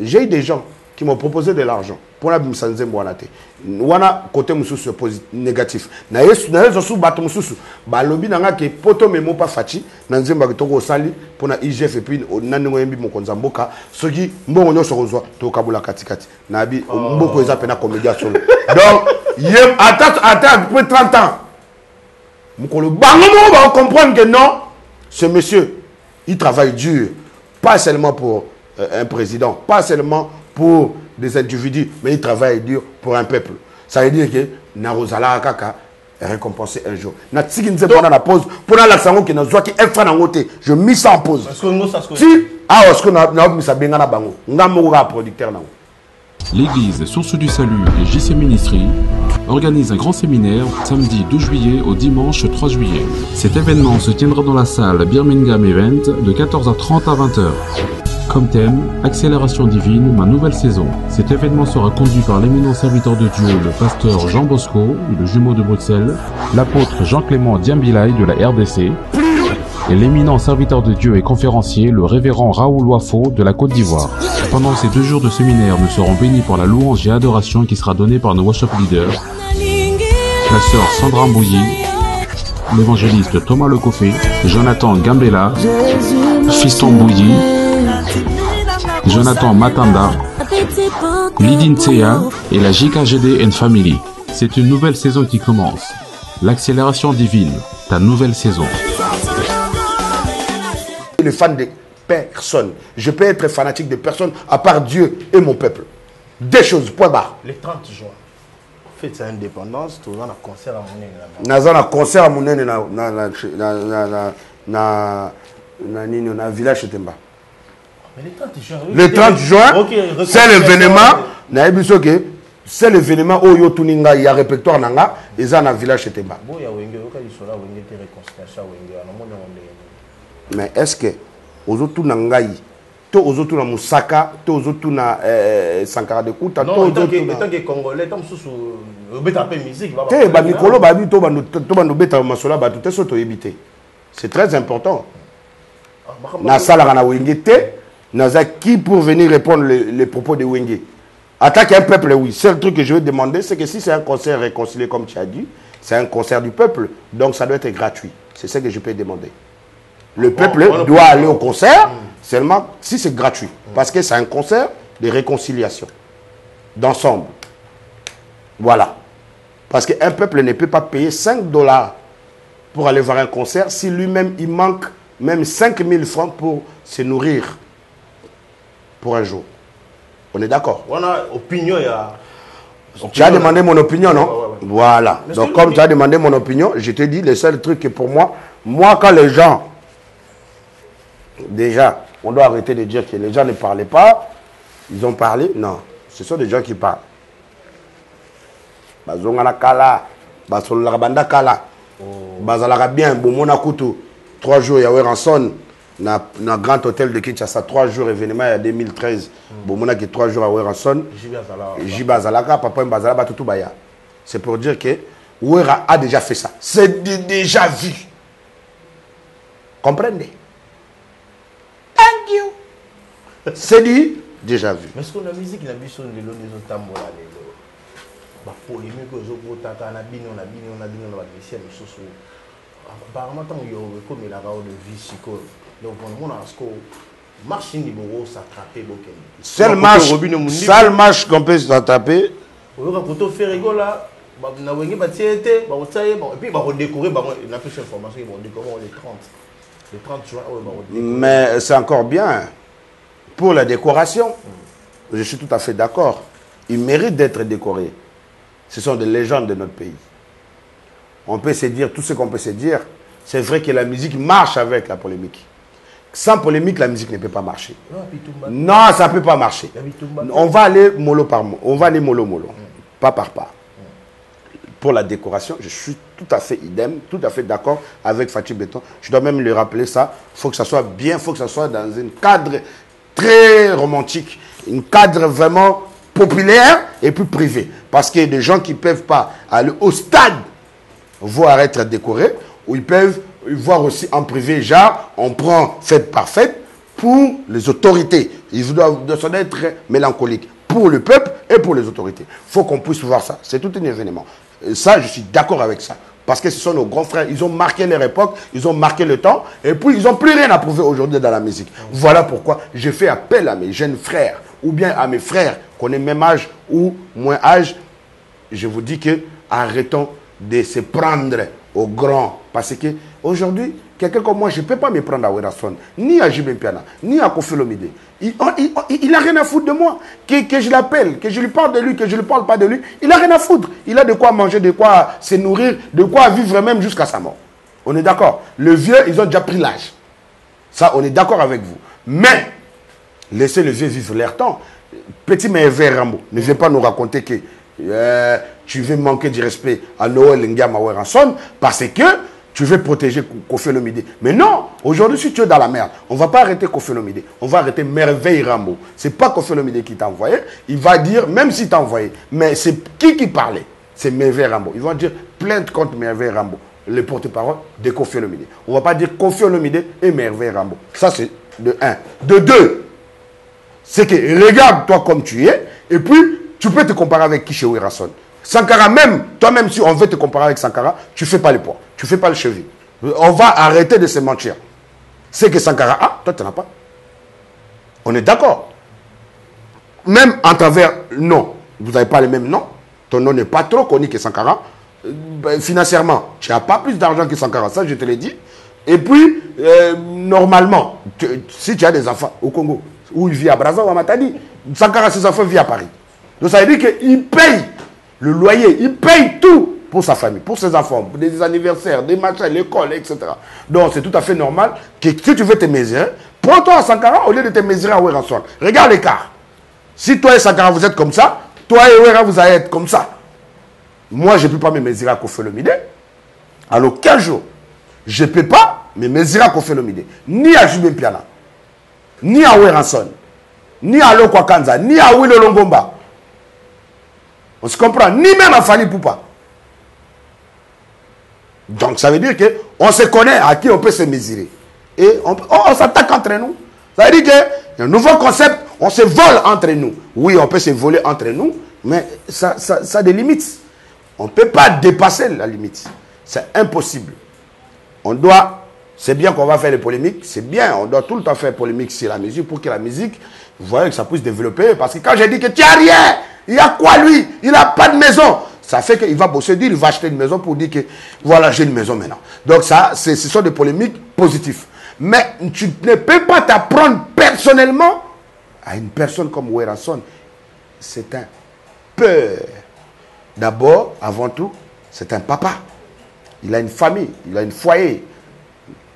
J'ai eu des gens qui m'ont proposé de l'argent pour la bimsanzembo wana te. Wana côté mususu négatif. Na yesu su bato mususu ba lobi nanga ke poto memo pa fachi na nzemba kitoko sali pour na IGF et puis nanengo yembi mokonza mboka soki mbongo nyoso kozwa to kabula katikati na bi mboko eza pena comédia solo. Donc yem attends après 30 ans. Mukolo bango mo va comprendre que non, ce monsieur il travaille dur, pas seulement pour un président, pas seulement pour des individus, mais il travaille dur pour un peuple. Ça veut dire que Narozala Kaka est récompensé un jour. Na tsikinze pendant la pause pour la sango qui na zwa ki efra na ngote. Je mis ça en pause. Si est-ce que na mis ça benga na bango. Ngamo ka producteur na. L'église Source du Salut et JC Ministry organise un grand séminaire samedi 12 juillet au dimanche 3 juillet. Cet événement se tiendra dans la salle Birmingham Event de 14h30 à 20h. Comme thème, accélération divine, ma nouvelle saison. Cet événement sera conduit par l'éminent serviteur de Dieu, le pasteur Jean Bosco, le jumeau de Bruxelles, l'apôtre Jean-Clément Diambilay de la RDC, et l'éminent serviteur de Dieu et conférencier, le révérend Raoul Wafo de la Côte d'Ivoire. Pendant ces 2 jours de séminaire, nous serons bénis par la louange et adoration qui sera donnée par nos worship leaders, la sœur Sandra Mbouyi, l'évangéliste Thomas Lecoffé, Jonathan Gambela, Fiston Mbouyi, Jonathan Matanda, Lidin Tseya et la JKGD and Family. C'est une nouvelle saison qui commence. L'accélération divine, ta nouvelle saison. Le fan de personne. Je peux être fanatique de personne à part Dieu et mon peuple. Des choses, point barre. Le 30 juin, fête sa indépendance, tu as un concert à Mounene. Naza un concert à Mounene na village Temba. Mais le 30 juin, le 30 juin, c'est l'événement. C'est l'événement où il y a répertoire nanga et ça na village Temba. Mais est-ce que aux autres nangai, to aux autres na Musaka, to aux autres na Sankara de Kouta, non, tant que Congolais, tant sous beta pe musique. Te ba Nicolo ba bi to ba no beta masola ba tout ça to éviter. C'est très important. Na sala na wengete. Qui pour venir répondre les propos de Wenge. Attaquer un peuple, oui. Seul truc que je veux demander, c'est que si c'est un concert réconcilié, comme tu as dit, c'est un concert du peuple, donc ça doit être gratuit. C'est ce que je peux demander. Le peuple doit aller au concert, seulement si c'est gratuit. Parce que c'est un concert de réconciliation, d'ensemble. Voilà. Parce qu'un peuple ne peut pas payer $5 pour aller voir un concert si lui-même, il manque même 5 000 francs pour se nourrir. Pour un jour. On est d'accord? On a opinion. Tu as demandé mon opinion, non? Voilà. Donc, comme tu as demandé mon opinion, je te dis, le seul truc que pour moi, quand les gens, déjà, on doit arrêter de dire que les gens ne parlaient pas, ils ont parlé. Non, ce sont des gens qui parlent. Bazongana kala, basolala banda kala, bazalaka bien, bomona kutu, 3 jours, il y a ranson. Dans grand hôtel de Kinshasa, 3 jours événement, il y a 2013. Bon, on a 3 jours à Weranson. Jiba Zalaka, papa Mbazala, tout baya. C'est pour dire que Ouera a déjà fait ça. C'est déjà vu. Comprenez? Thank you. C'est dit, déjà vu. Mais est-ce qu'on a musique, la mission de l'eau des autres tambours, la polémique aux autres, on a bino, apparemment, il y a comme il a de vie psycho. Donc, on a ce que marche niveau s'attraper. Seul match qu'on peut s'attraper. On va faire rigolo là. On a une bâtisse, et puis on va décorer, on a plus d'informations, on va décorer les 30 juin. Mais c'est encore bien pour la décoration. Je suis tout à fait d'accord. Il mérite d'être décoré. Ce sont des légendes de notre pays. On peut se dire tout ce qu'on peut se dire. C'est vrai que la musique marche avec la polémique. Sans polémique, la musique ne peut pas marcher. Non, ça ne peut pas marcher. On va aller mollo par mollo. On va aller mollo mollo. Pas par pas. Pour la décoration, je suis tout à fait idem, tout à fait d'accord avec Fatih Béton. Je dois même lui rappeler ça. Il faut que ça soit bien, il faut que ça soit dans un cadre très romantique, un cadre vraiment populaire et puis privé. Parce qu'il y a des gens qui ne peuvent pas aller au stade voir être décorés, ou ils peuvent voir aussi en privé, genre, on prend fête par fête pour les autorités. Ils doivent être mélancoliques pour le peuple et pour les autorités. Il faut qu'on puisse voir ça. C'est tout un événement. Et ça, je suis d'accord avec ça. Parce que ce sont nos grands frères. Ils ont marqué leur époque, ils ont marqué le temps, et puis ils n'ont plus rien à prouver aujourd'hui dans la musique. Voilà pourquoi je fais appel à mes jeunes frères, ou bien à mes frères qu'on ait même âge ou moins âge. Je vous dis que arrêtons de se prendre aux grands. Parce que aujourd'hui, quelqu'un comme moi, je ne peux pas me prendre à Werason, ni à Jibé Piana, ni à Koffi Olomide. Il n'a rien à foutre de moi. Que je l'appelle, que je lui parle de lui, que je ne lui parle pas de lui, il n'a rien à foutre. Il a de quoi manger, de quoi se nourrir, de quoi vivre même jusqu'à sa mort. On est d'accord. Le vieux, ils ont déjà pris l'âge. Ça, on est d'accord avec vous. Mais, laissez le vieux vivre leur temps. Petit Mervé Rambo, ne viens pas nous raconter que tu veux manquer du respect à Noël Ngama Werason parce que tu veux protéger Koffi Olomide. Mais non, aujourd'hui, si tu es dans la merde, on ne va pas arrêter Koffi Olomide. On va arrêter Merveille Rambo. Ce n'est pas Koffi Olomide qui t'a envoyé. Il va dire, même s'il t'a envoyé, mais c'est qui parlait? C'est Merveille Rambo. Ils vont dire plainte contre Merveille Rambo, le porte-parole de Koffi Olomide. On ne va pas dire Koffi Olomide et Merveille Rambo. Ça, c'est de un. De deux, c'est que regarde-toi comme tu es, et puis tu peux te comparer avec qui chez Werason. Sankara, même, toi-même, si on veut te comparer avec Sankara, tu ne fais pas le poids, tu ne fais pas le cheville. On va arrêter de se mentir. C'est que Sankara a, toi, tu n'en as pas. On est d'accord. Même en travers nom, vous n'avez pas le même nom. Ton nom n'est pas trop connu que Sankara. Financièrement, tu n'as pas plus d'argent que Sankara, ça, je te l'ai dit. Et puis, normalement, si tu as des enfants au Congo, où il vit à Brazza ou à Matadi, Sankara, ses enfants vivent à Paris. Donc, ça veut dire qu'il paye le loyer, il paye tout pour sa famille, pour ses enfants, pour des anniversaires, des machins, l'école, etc. Donc, c'est tout à fait normal que si tu veux te mesurer, prends-toi à Sankara au lieu de te mesurer à Werason. Regarde l'écart. Si toi et Sankara, vous êtes comme ça, toi et Wera, vous allez être comme ça. Moi, je ne peux pas me mesurer à Koffi Olomide. Alors, quel jour, je ne peux pas me mesurer à Koffi Olomide, ni à Jibé Piana, ni à Werason, ni à Lokwa Kanza, ni à Willy Longomba. On se comprend, ni même à Fali Poupa. Donc ça veut dire qu'on se connaît à qui on peut se mesurer. Et on s'attaque entre nous. Ça veut dire qu'il y a un nouveau concept, on se vole entre nous. Oui, on peut se voler entre nous, mais ça a des limites. On ne peut pas dépasser la limite. C'est impossible. On doit, c'est bien qu'on va faire des polémiques, c'est bien, on doit tout le temps faire polémique sur la musique pour que la musique, vous voyez, que ça puisse développer. Parce que quand j'ai dit que tu n'as rien, il y a quoi lui? Il n'a pas de maison. Ça fait qu'il va bosser, il va acheter une maison pour dire que voilà, j'ai une maison maintenant. Donc ça, ce sont des polémiques positives. Mais tu ne peux pas t'apprendre personnellement à une personne comme Werason. C'est un peur. D'abord, avant tout, c'est un papa. Il a une famille, il a un foyer.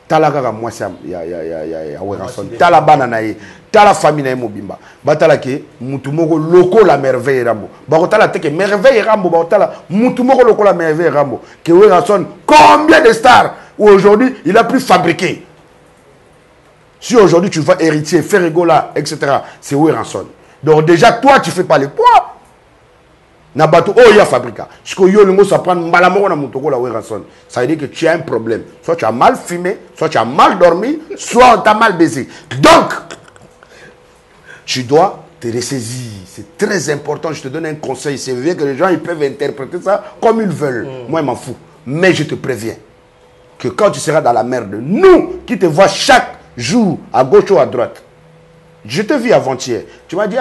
Talagara moi il y a Werason. Tala bananaye, tala famille na mobimba. Batala ke mutumoko loko la merveille Rambo. Bakotala teke merveille Rambo, bakotala mutumoko loko la merveille Rambo. Que Werason, combien de stars où aujourd'hui il a pu fabriquer. Si aujourd'hui tu vas héritier, Ferregola, etc., c'est Werason. Donc déjà toi tu fais pas le poids. Nabato, oh, il y a fabrica. Ce que yo ça prend malamoko na mutoko la Werason. Ça veut dire que tu as un problème. Soit tu as mal fumé, soit tu as mal dormi, soit tu as mal baisé. Donc, tu dois te ressaisir. C'est très important. Je te donne un conseil. C'est vrai que les gens ils peuvent interpréter ça comme ils veulent. Moi, je m'en fous. Mais je te préviens que quand tu seras dans la merde, nous qui te voient chaque jour à gauche ou à droite, je te vis avant-hier. Tu m'as dit,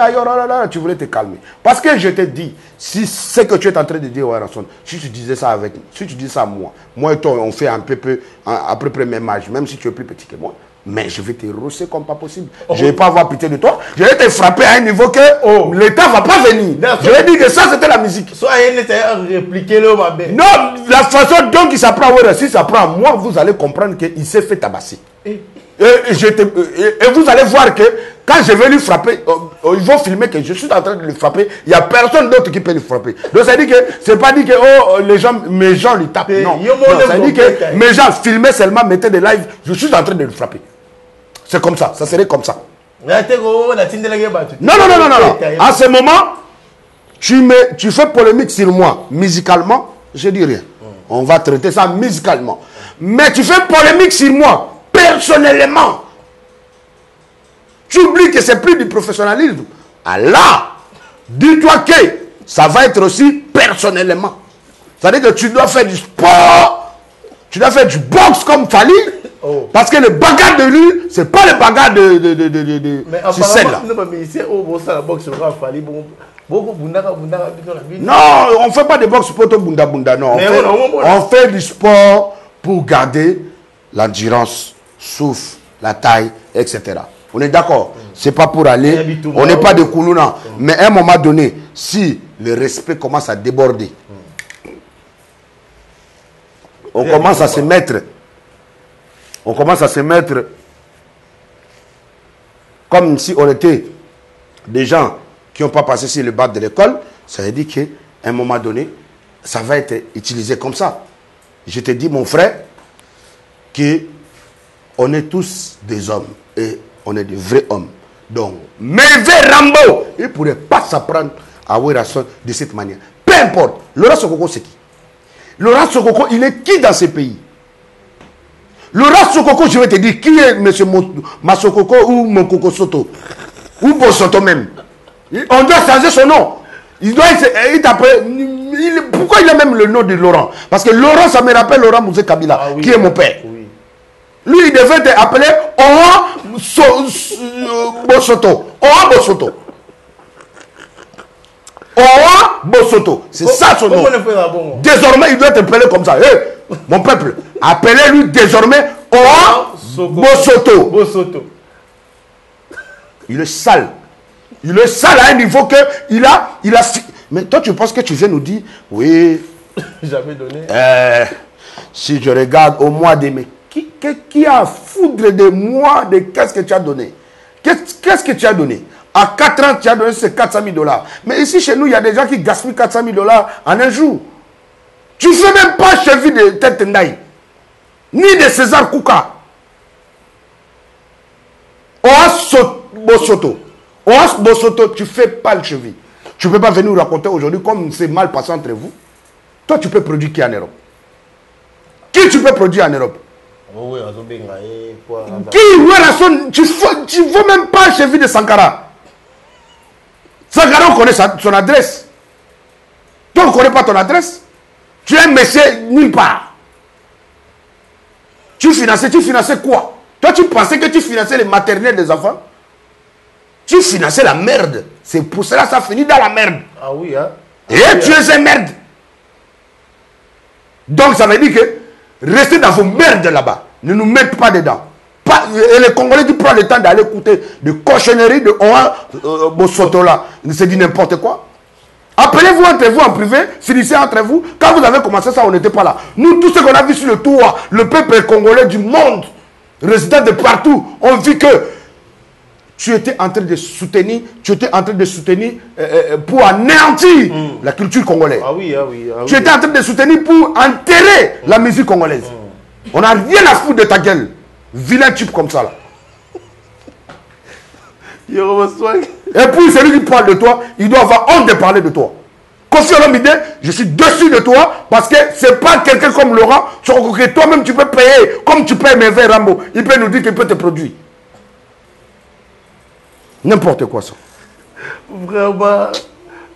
tu voulais te calmer. Parce que je te dis, si c'est que tu es en train de dire, Werason, si tu disais ça avec moi, si tu dis ça à moi et toi, on fait à peu près même âge, même si tu es plus petit que moi, mais je vais te rosser comme pas possible. Je ne vais pas avoir pitié de toi. Je vais te frapper à un niveau que l'État ne va pas venir. Je vais dire que ça, c'était la musique. Soit il était répliqué le babé. Non, la façon dont il s'apprend, si ça prend à moi, vous allez comprendre qu'il s'est fait tabasser. Et vous allez voir que quand je vais lui frapper, ils vont filmer que je suis en train de le frapper. Il n'y a personne d'autre qui peut le frapper. Donc ça dit que c'est pas dit que mes gens lui tapent. Non, ça dit que mes gens filmaient seulement, mettaient des lives. Je suis en train de le frapper. C'est comme ça. Ça serait comme ça. Non. En ce moment, tu fais polémique sur moi musicalement. Je dis rien. On va traiter ça musicalement. Mais tu fais polémique sur moi personnellement. Tu oublies que c'est plus du professionnalisme. Alors, dis-toi que ça va être aussi personnellement. C'est-à-dire que tu dois faire du sport, tu dois faire du boxe comme Fally. Oh. Parce que le bagarre de lui, c'est pas le bagarre de mais apparemment, non, on ne fait pas de boxe pour tout bunda bunda, non. On fait du sport pour garder l'endurance, souffle, la taille, etc. On est d'accord. C'est pas pour aller, on n'est pas de Koulouna. Mais à un moment donné, si le respect commence à déborder, on commence à se mettre comme si on était des gens qui n'ont pas passé sur le bac de l'école. Ça veut dire qu'à un moment donné, ça va être utilisé comme ça. Je te dis, mon frère, qu'on est tous des hommes et on est des vrais hommes. Donc, Mervé Rambo, il ne pourrait pas s'apprendre à Werason de cette manière. Peu importe. Laurent Sokoko, c'est qui? Laurent Sokoko, il est qui dans ce pays? Laurent Sokoko, je vais te dire, qui est M. Masokoko ou Mokoko Soto? Ou Bosoto même? On doit changer son nom. Pourquoi il a même le nom de Laurent? Parce que Laurent, ça me rappelle Laurent Mouzé Kabila, qui est mon père. Oui. Lui, il devait être appelé Oran Bosoto. Oran Bosoto. Oran Bosoto. C'est ça son nom. Désormais, il doit être appelé comme ça. Hey, mon peuple, appelez-lui désormais Oran Bosoto. Il est sale. Il est sale à un niveau que il a. Mais toi, tu penses que tu viens nous dire, oui. Jamais donné. Si je regarde au mois de mai, qui a foudre de moi de qu'est-ce que tu as donné? Qu'est-ce que tu as donné? À 4 ans, tu as donné ces 400 000 $. Mais ici, chez nous, il y a des gens qui gaspillent 400 000 $ en un jour. Tu ne fais même pas cheville de Tête Ndaï, ni de César Kouka. Oas Bosoto, tu ne fais pas le cheville. Tu ne peux pas venir nous raconter aujourd'hui comme c'est mal passé entre vous. Toi, tu peux produire qui en Europe? Qui tu peux produire en Europe? Qui? Tu ne veux même pas cheville de Sankara. Sankara, on connaît son adresse. Toi, on ne connaît pas ton adresse. Tu es un monsieur nulle part. Tu finançais quoi? Toi, tu pensais que tu finançais les maternelles des enfants? Tu finançais la merde. C'est pour cela que ça finit dans la merde. Ah oui, hein? Et tu es un merde. Donc, ça veut dire que restez dans vos merdes là-bas. Ne nous mettez pas dedans. Et les Congolais qui prennent le temps d'aller écouter de cochonneries de Oran Bosoto là. C'est dit n'importe quoi. Appelez-vous entre vous en privé, finissez entre vous. Quand vous avez commencé ça, on n'était pas là. Nous, tous ceux qu'on a vu sur le tour, le peuple congolais du monde, résidents de partout, ont vu que tu étais en train de soutenir, pour anéantir la culture congolaise. Ah oui. Tu étais en train de soutenir pour enterrer la musique congolaise. On n'a rien à foutre de ta gueule. Vilain type comme ça là. Et puis celui qui parle de toi, il doit avoir honte de parler de toi. Kofi Olomide, je suis dessus de toi parce que c'est pas quelqu'un comme Laurent que toi-même tu peux payer comme tu payes Mervé Rambo. Il peut nous dire qu'il peut te produire. N'importe quoi ça. Vraiment.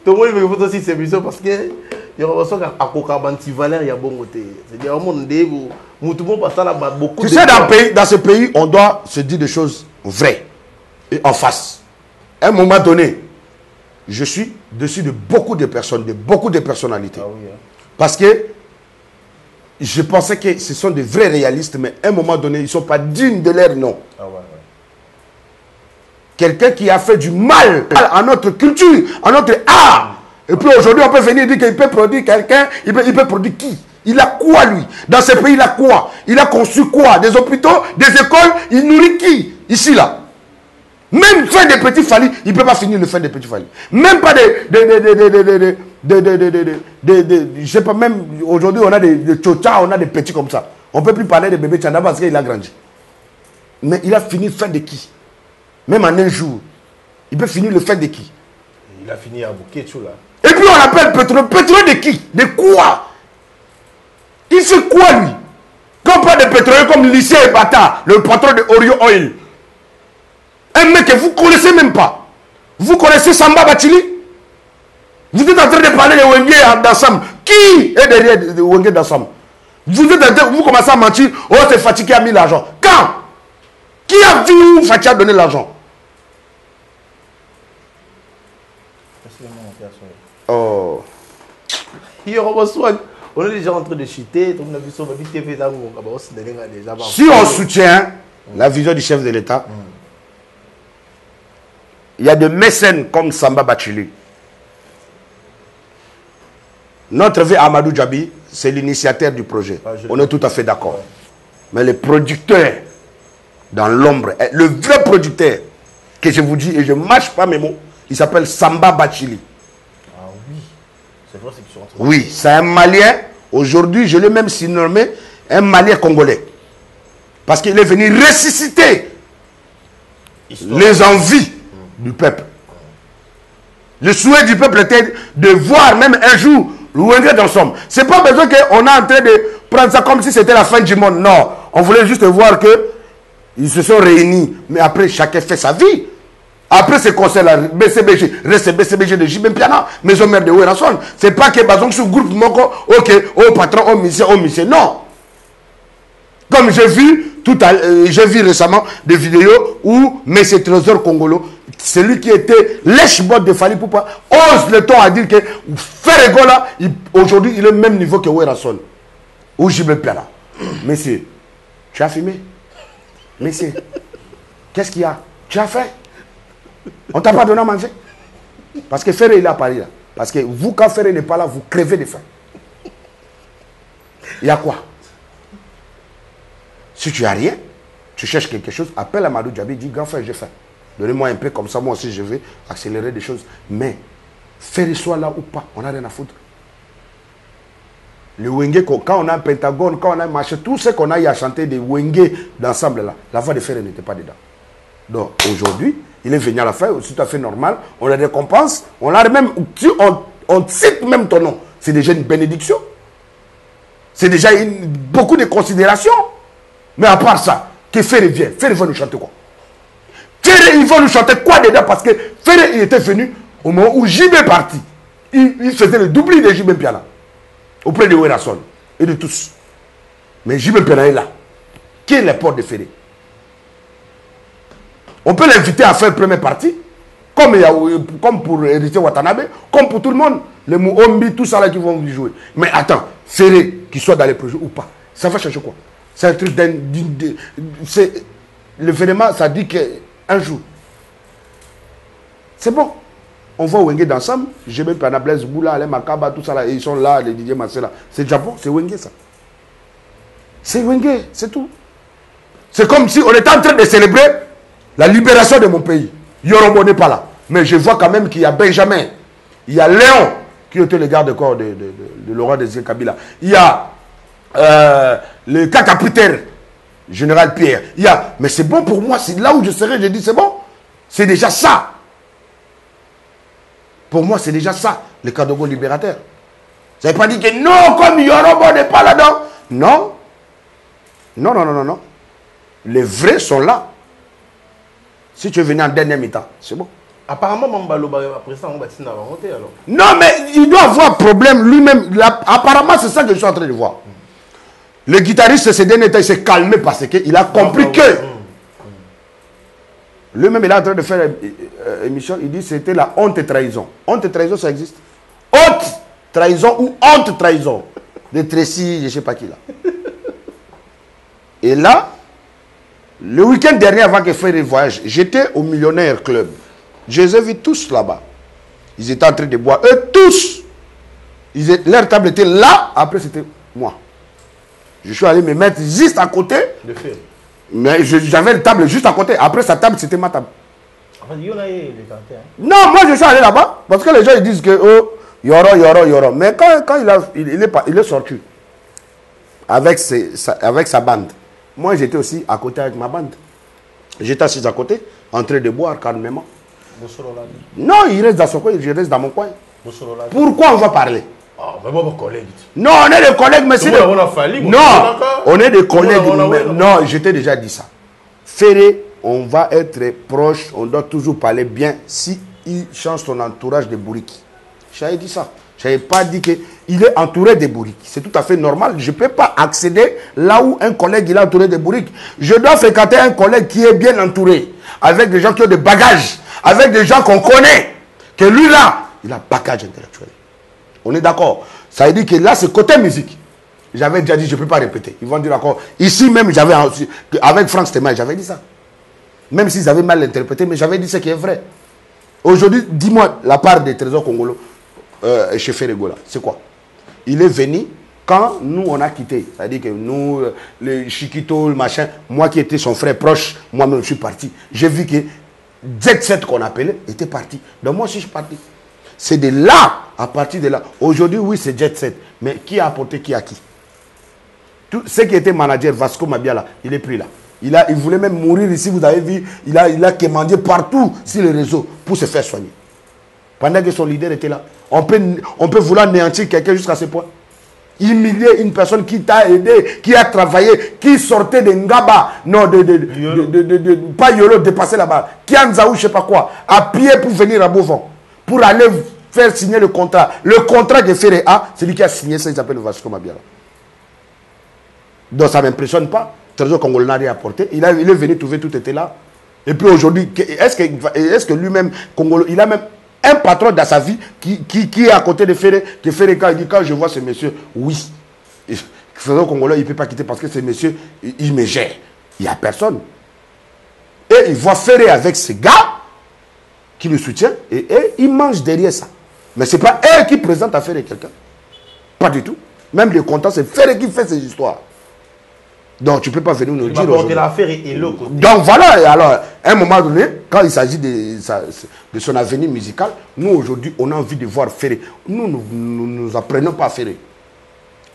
Tout le monde veut faire aussi ces émissions parce que il y a un Kokabanti Valère, il y a bon côté. C'est-à-dire au monde beaucoup. Tu sais, dans ce pays, on doit se dire des choses vraies et en face. À un moment donné, je suis dessus de beaucoup de personnes, de beaucoup de personnalités. Ah oui, hein. Parce que je pensais que ce sont des vrais réalistes, mais à un moment donné, ils ne sont pas dignes de leur nom. Ah ouais. Quelqu'un qui a fait du mal à notre culture, à notre art. Et puis aujourd'hui, on peut venir dire qu'il peut produire quelqu'un. Il peut produire qui? Il a quoi, lui? Dans ce pays, il a quoi? Il a conçu quoi? Des hôpitaux, des écoles, il nourrit qui? Ici, là. Même faire des petits falis, il ne peut pas finir de faire des petits falis. Même pas je sais pas, même aujourd'hui, on a des tchotchas, on a des petits comme ça. On ne peut plus parler de bébé Tchanda parce qu'il a grandi. Mais il a fini de faire de qui? Même en un jour. Il peut finir le faire de qui? Il a fini à bouquet, tout là. Et puis on appelle pétrole. Pétrole de qui? De quoi? Il fait quoi, lui? Quand on parle de pétrole comme Lycée et Bata, le patron de Oreo Oil, un mec que vous ne connaissez même pas. Vous connaissez Samba Bachili? Vous êtes en train de parler de Wenge d'ensemble. Qui est derrière de Wenge d'ensemble? Vous commencez à mentir. Oh, c'est Fatih qui a mis l'argent. Quand? Qui a vu où Fatih a donné l'argent? Oh. On est déjà en train de chuter. Si on soutient la vision du chef de l'État, il y a des mécènes comme Samba Bachili. Notre vie Amadou Djabi, c'est l'initiateur du projet. On est tout à fait d'accord. Mais le producteur, dans l'ombre, le vrai producteur, que je vous dis, et je ne mâche pas mes mots, il s'appelle Samba Bachili. Ah oui, c'est vrai, c'est qu'ils sont en train de... Oui, c'est un Malien. Aujourd'hui, je l'ai même surnommé un Malien congolais. Parce qu'il est venu ressusciter les envies du peuple. Le souhait du peuple était de voir même un jour Wenge d'ensemble. Ce n'est pas besoin qu'on est en train de prendre ça comme si c'était la fin du monde. Non, on voulait juste voir qu'ils se sont réunis. Mais après, chacun fait sa vie. Après ce conseil-là, BCBG, reste BCBG de Jibem Piana, maison mère de Ouerason. Ce n'est pas que Bazong sur groupe Moko, ok, au patron, au monsieur, non. Comme j'ai vu récemment des vidéos où M. Trésor Congolo, celui qui était lèche-botte de Fali Poupa, ose le temps à dire que Ferregola, aujourd'hui, il est au même niveau que Ouerason. Ou Jibem Piana. Monsieur, tu as fumé? Monsieur, qu'est-ce qu'il y a? Tu as faim? On ne t'a pas donné à manger? Parce que Ferré, il est à Paris là. Parce que vous, quand Ferré n'est pas là, vous crevez de faim. Il y a quoi? Si tu n'as rien, tu cherches quelque chose, appelle Amadou Djabi, dis, grand frère, j'ai faim. Donnez-moi un peu, comme ça, moi aussi, je vais accélérer des choses. Mais, Ferré soit là ou pas, on n'a rien à foutre. Le Wenge, quand on a un pentagone, quand on a un marché, tout ce qu'on a eu à chanter des Wenge d'ensemble là, la voix de Ferré n'était pas dedans. Donc, aujourd'hui, il est venu à la fin, c'est tout à fait normal. On le récompense. On cite même ton nom. C'est déjà une bénédiction. C'est déjà beaucoup de considération. Mais à part ça, que Ferré vient. Ferré va nous chanter quoi? Ferré, il va nous chanter quoi dedans? Parce que Ferré, il était venu au moment où JB est parti. Il faisait le doublé de JB Piana. Auprès de Ouerason et de tous. Mais JB Piana est là. Qui est le port de Ferré? On peut l'inviter à faire une première partie, comme pour Héritier Watanabe, comme pour tout le monde. Les Mouombi, tout ça là qui vont jouer. Mais attends, Ferré, qu'il soit dans les projets ou pas, ça va changer quoi? C'est un truc l'événement, ça dit qu'un jour, c'est bon. On va Wenge d'ensemble. J'ai même pas Blaise Boula, les Makaba, tout ça là, et ils sont là, les Didier Massé là. C'est Japon, c'est Wenge ça. C'est Wenge, c'est tout. C'est comme si on était en train de célébrer la libération de mon pays. Yorobo n'est pas là. Mais je vois quand même qu'il y a Benjamin. Il y a Léon, qui était le garde-corps de Laurent Désiré Kabila. Il y a le capitaine, général Pierre. Il y a, mais c'est bon pour moi, c'est là où je serai, je dis c'est bon. C'est déjà ça. Pour moi, c'est déjà ça, le Kadogo libérateur. Ça ne veut pas dire que non, comme Yorobo n'est pas là-dedans. Non. Non, non, non, non, non. Les vrais sont là. Si tu es venu en dernier mi-temps, c'est bon. Apparemment, Mambalo, après ça, on va monter alors. Non, mais il doit avoir un problème lui-même. Apparemment, c'est ça que je suis en train de voir. Le guitariste, ce dernier temps, il s'est calmé parce qu'il a compris que lui-même, il est en train de faire une émission. Il dit que c'était la honte et trahison. Honte et trahison, ça existe. Honte, trahison ou honte, trahison. De Tracy, je ne sais pas qui là. Et là, le week-end dernier, avant que je fasse le voyage, j'étais au Millionnaire Club. Je les ai vus tous là-bas. Ils étaient en train de boire. Eux tous. Leur table était là. Après, c'était Moi. Je suis allé me mettre juste à côté. De fait. Mais j'avais une table juste à côté. Après, sa table, c'était ma table. Non, moi, je suis allé là-bas. Parce que les gens, ils disent que, oh, yoro. Mais quand il est sorti, avec sa bande, moi, j'étais aussi à côté avec ma bande. J'étais assis à côté, en train de boire calmement. Non, il reste dans son coin, je reste dans mon coin. Pourquoi on va parler? Non, on est des collègues, mais c'est... Non, on est des collègues. Non, je t'ai déjà dit ça. Ferré, on va être proche, on doit toujours parler bien si il change son entourage de bourriques. J'avais dit ça. Je n'avais pas dit qu'il est entouré de bourriques. C'est tout à fait normal. Je ne peux pas accéder là où un collègue il est entouré de bourriques. Je dois fréquenter un collègue qui est bien entouré, avec des gens qui ont des bagages, avec des gens qu'on connaît. Que lui là, il a bagage intellectuel. On est d'accord. Ça veut dire que là, c'est côté musique. J'avais déjà dit, je ne peux pas répéter. Ils vont dire d'accord. Ici même, j'avais, avec Franck Stémaï, j'avais dit ça. Même s'ils avaient mal interprété, mais j'avais dit ce qui est vrai. Aujourd'hui, dis-moi la part des trésors congolais chez Ferregola. C'est quoi? Il est venu quand nous, on a quitté. C'est-à-dire que nous, les Chiquito, le machin, moi qui étais son frère proche, moi-même, je suis parti. J'ai vu que Jet Set qu'on appelait était parti. Donc moi aussi, je suis parti. C'est de là, à partir de là. Aujourd'hui, oui, c'est Jet Set. Mais qui a apporté qui à qui? Tout ce qui était manager, Vasco Mabiala, il est pris là. Il voulait même mourir ici, vous avez vu. Il a quémandé partout sur les réseaux pour se faire soigner. Pendant que son leader était là. On peut vouloir néantir quelqu'un jusqu'à ce point. Humilier une personne qui t'a aidé, qui a travaillé, qui sortait de Ngaba, non, pas Yolo, dépasser là-bas, qui a Nzaou, je sais pas quoi, à pied pour venir à Beauvon, pour aller faire signer le contrat. Le contrat de Ferré A, c'est lui qui a signé ça, il s'appelle Vasco Mabiala. Donc ça ne m'impressionne pas. Trésor Congolais n'a rien apporté. Il est venu trouver, tout était là. Et puis aujourd'hui, est-ce que lui-même, Congolais, il a même un patron dans sa vie qui est à côté de Ferré, que Ferré, quand il dit, quand je vois ce monsieur, oui. Trésor Congolais, il ne peut pas quitter parce que ce monsieur, il me gère. Il n'y a personne. Et il voit Ferré avec ce gars qui le soutient et il mange derrière ça. Mais ce n'est pas eux qui présentent à Ferré quelqu'un. Pas du tout. Même les contents, c'est Ferré qui fait ces histoires. Donc, tu ne peux pas venir nous dire aujourd'hui. Donc, voilà. Alors, à un moment donné, quand il s'agit de son avenir musical, nous, aujourd'hui, on a envie de voir Ferré. Nous nous apprenons pas à Ferré.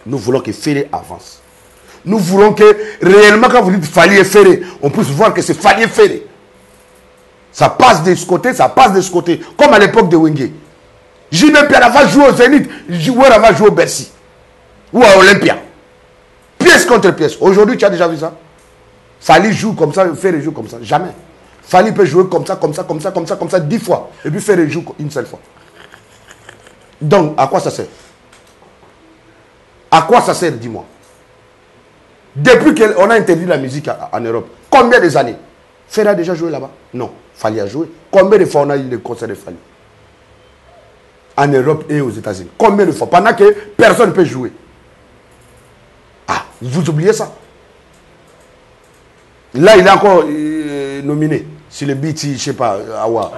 Nous voulons que Ferré avance. Nous voulons que, réellement, quand vous dites Fali et Ferré, on puisse voir que c'est Fali et Ferré. Ça passe de ce côté, ça passe de ce côté. Comme à l'époque de Wenge. Jimé Pierre va jouer au Zénith, Joueur va jouer au Bercy. Ou à Olympia. Pièce contre pièce. Aujourd'hui, tu as déjà vu ça? Fali joue comme ça, Ferré joue comme ça. Jamais. Fali peut jouer comme ça, 10 fois. Et puis Ferré joue une seule fois. Donc, à quoi ça sert? À quoi ça sert, dis-moi? Depuis qu'on a interdit la musique en Europe, combien des années? Ferré a déjà joué là-bas? Non. Fali a joué. Combien de fois on a eu le concert de Fali? En Europe et aux États-Unis. Combien de fois? Pendant que personne ne peut jouer. Ah, vous oubliez ça. Là, il est encore nominé sur le BT, je ne sais pas, Awa.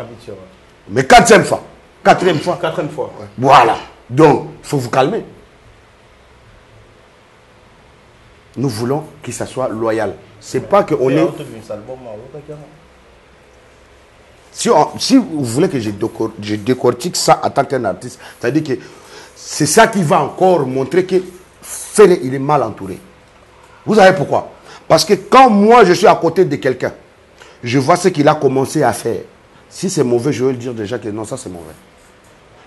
Mais 4e fois. 4e fois. 4e fois. Ouais. Voilà. Donc, il faut vous calmer. Nous voulons que ça soit loyal. C'est pas qu'on est... Si vous voulez que je décortique ça en tant qu'un artiste, c'est-à-dire que c'est ça qui va encore montrer que Ferré, il est mal entouré. Vous savez pourquoi? Parce que quand moi, je suis à côté de quelqu'un, je vois ce qu'il a commencé à faire. Si c'est mauvais, je vais le dire déjà que non, ça c'est mauvais.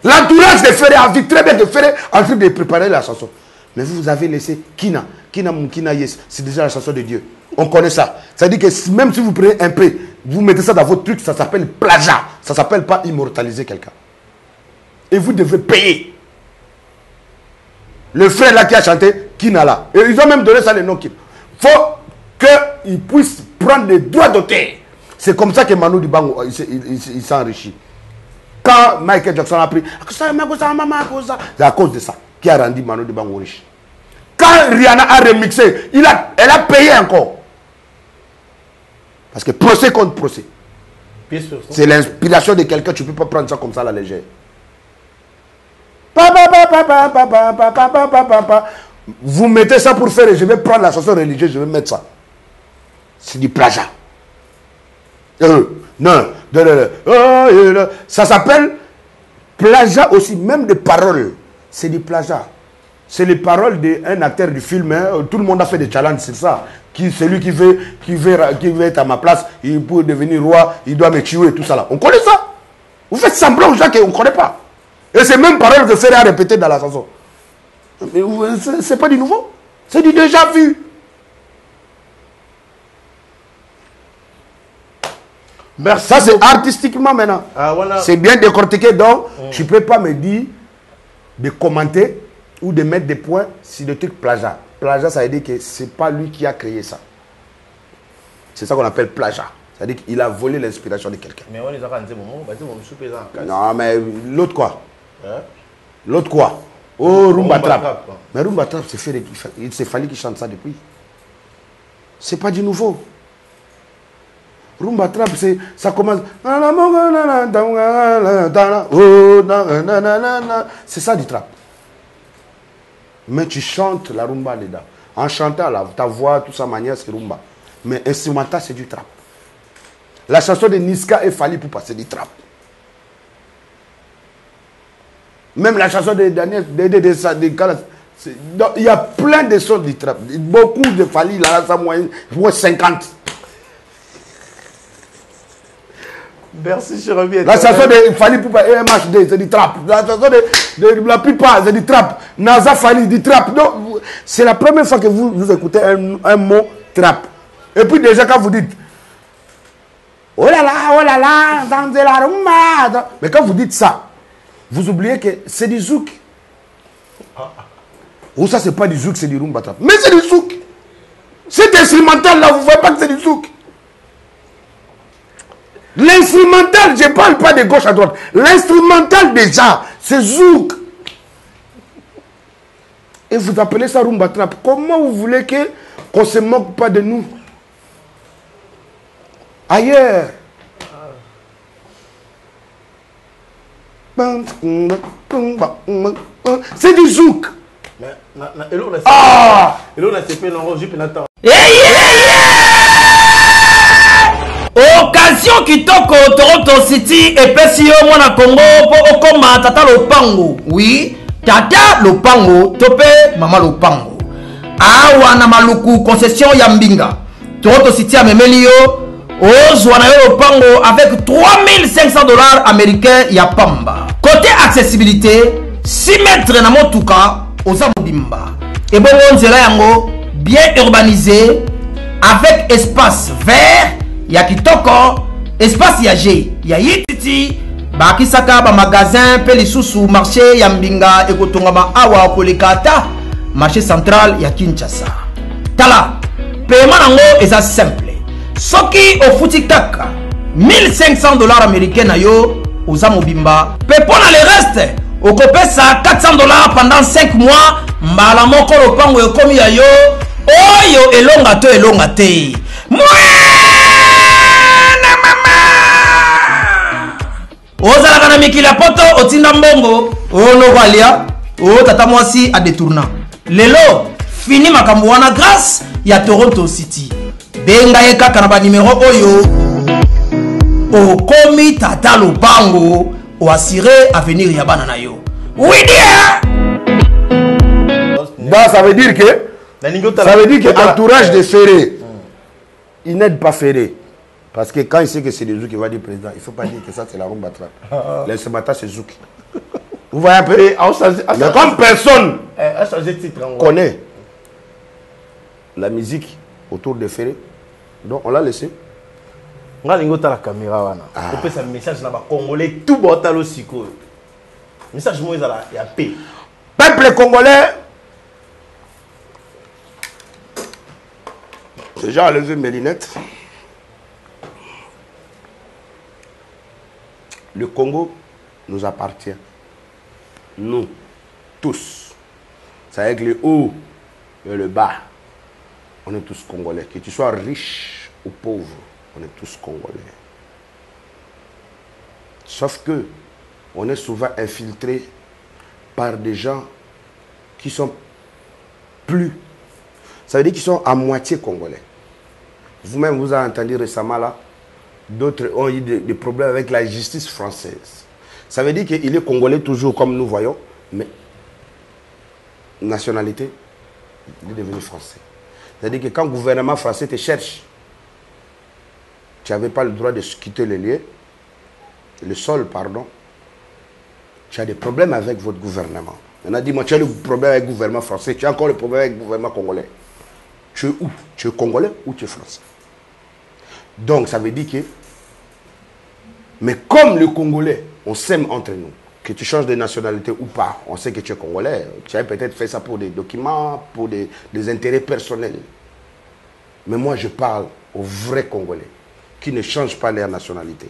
L'entourage de Ferré a vu très bien de Ferré en train de préparer la chanson. Mais vous avez laissé Kina Yes, c'est déjà la chanson de Dieu. On connaît ça. C'est-à-dire que même si vous prenez un peu, vous mettez ça dans votre truc, ça s'appelle plagiat. Ça ne s'appelle pas immortaliser quelqu'un. Et vous devez payer. Le frère là qui a chanté, Kina là. Et ils ont même donné ça le nom Kina. Il faut qu'il puisse prendre des droits d'auteur. C'est comme ça que Manu Dibango il s'est enrichi. Quand Michael Jackson a pris, c'est à cause de ça qui a rendu Manu Dibango riche. Quand Rihanna a remixé, elle a payé encore. Parce que procès contre procès. C'est l'inspiration de quelqu'un, tu ne peux pas prendre ça comme ça à la légère. Vous mettez ça pour faire, et je vais prendre la chanson religieuse, je vais mettre ça. C'est du plagiat. Non. Ça s'appelle plagiat aussi, même des paroles. C'est du plagiat. C'est les paroles d'un acteur du film. Hein. Tout le monde a fait des challenges, c'est ça. Celui qui veut être à ma place, pour devenir roi, il doit me tuer, tout ça là. On connaît ça. Vous faites semblant aux gens qu'on ne connaît pas. Et c'est même paroles que Ferré a répétées dans la chanson. Mais c'est pas du nouveau. C'est du déjà vu. Merci. Ça, c'est artistiquement maintenant. Ah, voilà. C'est bien décortiqué. Donc, tu ne peux pas me dire de commenter ou de mettre des points sur le truc plagiat. Plagiat, ça veut dire que ce n'est pas lui qui a créé ça. C'est ça qu'on appelle plagiat. C'est-à-dire qu'il a volé l'inspiration de quelqu'un. Mais on les a rendu moment, non, mais l'autre quoi? Hein? L'autre quoi? Oh, Rumba Trap. Mais Rumba Trap, il s'est fallu qu'il chante ça depuis. C'est pas du nouveau. Rumba Trap, ça commence. C'est ça du trap. Mais tu chantes la rumba dedans. En chantant, ta voix, toute sa manière, c'est rumba. Mais instrumental, c'est du trap. La chanson de Niska et Fali pour passer du trap. Même la chanson de Daniel, il y a plein de sons du trap. Beaucoup de Fali, là, ça moyenne, 50. Merci, cher ami. La chanson de Fali pour MHD, c'est du trap. La chanson de la plupart, c'est du trap. Naza Fali, du trap. C'est la première fois que vous écoutez un mot trap. Et puis déjà, quand vous dites oh là là, dans la rumba. Mais quand vous dites ça, vous oubliez que c'est du zouk. Ou ça, c'est pas du zouk, c'est du rumba trap. Mais c'est du zouk. Cet instrumental-là, vous ne voyez pas que c'est du zouk. L'instrumental, je ne parle pas de gauche à droite. L'instrumental déjà, c'est zouk. Et vous appelez ça rumba trap. Comment vous voulez qu'on ne se moque pas de nous? Ailleurs. C'est du zouk. Ah! Occasion kitoko Toronto City et Pesio mwana Congo po okoma tata lopango. Oui, tata lopango tope mama lopango. Awa na maluku concession ya Mbinga. Toronto City a memelio ozwa na yo lopango avec $3,500 américains ya pamba. Côté accessibilité, 6 mètres na motuka oza mobimba. Et bon nzela yango bien urbanisé avec espace vert. Ya kitoko, espace ya G, ya yititi, bakisaka ba magasin pe lisusu marché ya Mbinga ekotongama awa kolekata, marché central ya Kinshasa. Tala, paiement nango eza simple. Soki ofuti kaka $1,500 américains na yo oza mobimba, pe pona le reste okopesa $400 pendant 5 mois, mbala moko lopango ekomi ya yo, oyo elonga te. Ozalaka na mikili ya poto otinda mbongo onovalia o tata mwasi a détourna lelo fini makambo wana grâce ya Toronto City benga ye kaka na ba numéro oyo okomi tata lopango o assurer avenir ya bana na yo. Oui dia. Ça veut dire que entourage de Ferré il n'aide pas Ferré. Parce que quand il sait que c'est le zouk, il va dire président, il ne faut pas dire que ça c'est la rumba trap. L'instrumental c'est zouk. Vous voyez un peu? Mais comme personne connaît la musique autour de Ferré, donc on l'a laissé. On a la caméra. On peut faire un message là-bas. Congolais, tout botalo siko. Message moi il y a paix. Peuple congolais, j'ai enlevé mes lunettes. Le Congo nous appartient. Nous, tous. C'est avec le haut et le bas. On est tous Congolais. Que tu sois riche ou pauvre, on est tous Congolais. Sauf que on est souvent infiltré par des gens qui sont plus. Ça veut dire qu'ils sont à moitié congolais. Vous-même, vous avez entendu récemment là, d'autres ont eu des problèmes avec la justice française. Ça veut dire qu'il est congolais toujours comme nous voyons, mais nationalité, il est devenu français. C'est-à-dire que quand le gouvernement français te cherche, tu n'avais pas le droit de quitter le lieu, le sol, pardon. Tu as des problèmes avec votre gouvernement. On a dit, moi, tu as le problème avec le gouvernement français, tu as encore le problème avec le gouvernement congolais. Tu es où? Tu es congolais ou tu es français? Donc, ça veut dire que... Mais comme le Congolais, on s'aime entre nous, que tu changes de nationalité ou pas, on sait que tu es congolais. Tu as peut-être fait ça pour des documents, pour des intérêts personnels. Mais moi, je parle aux vrais Congolais, qui ne changent pas leur nationalité,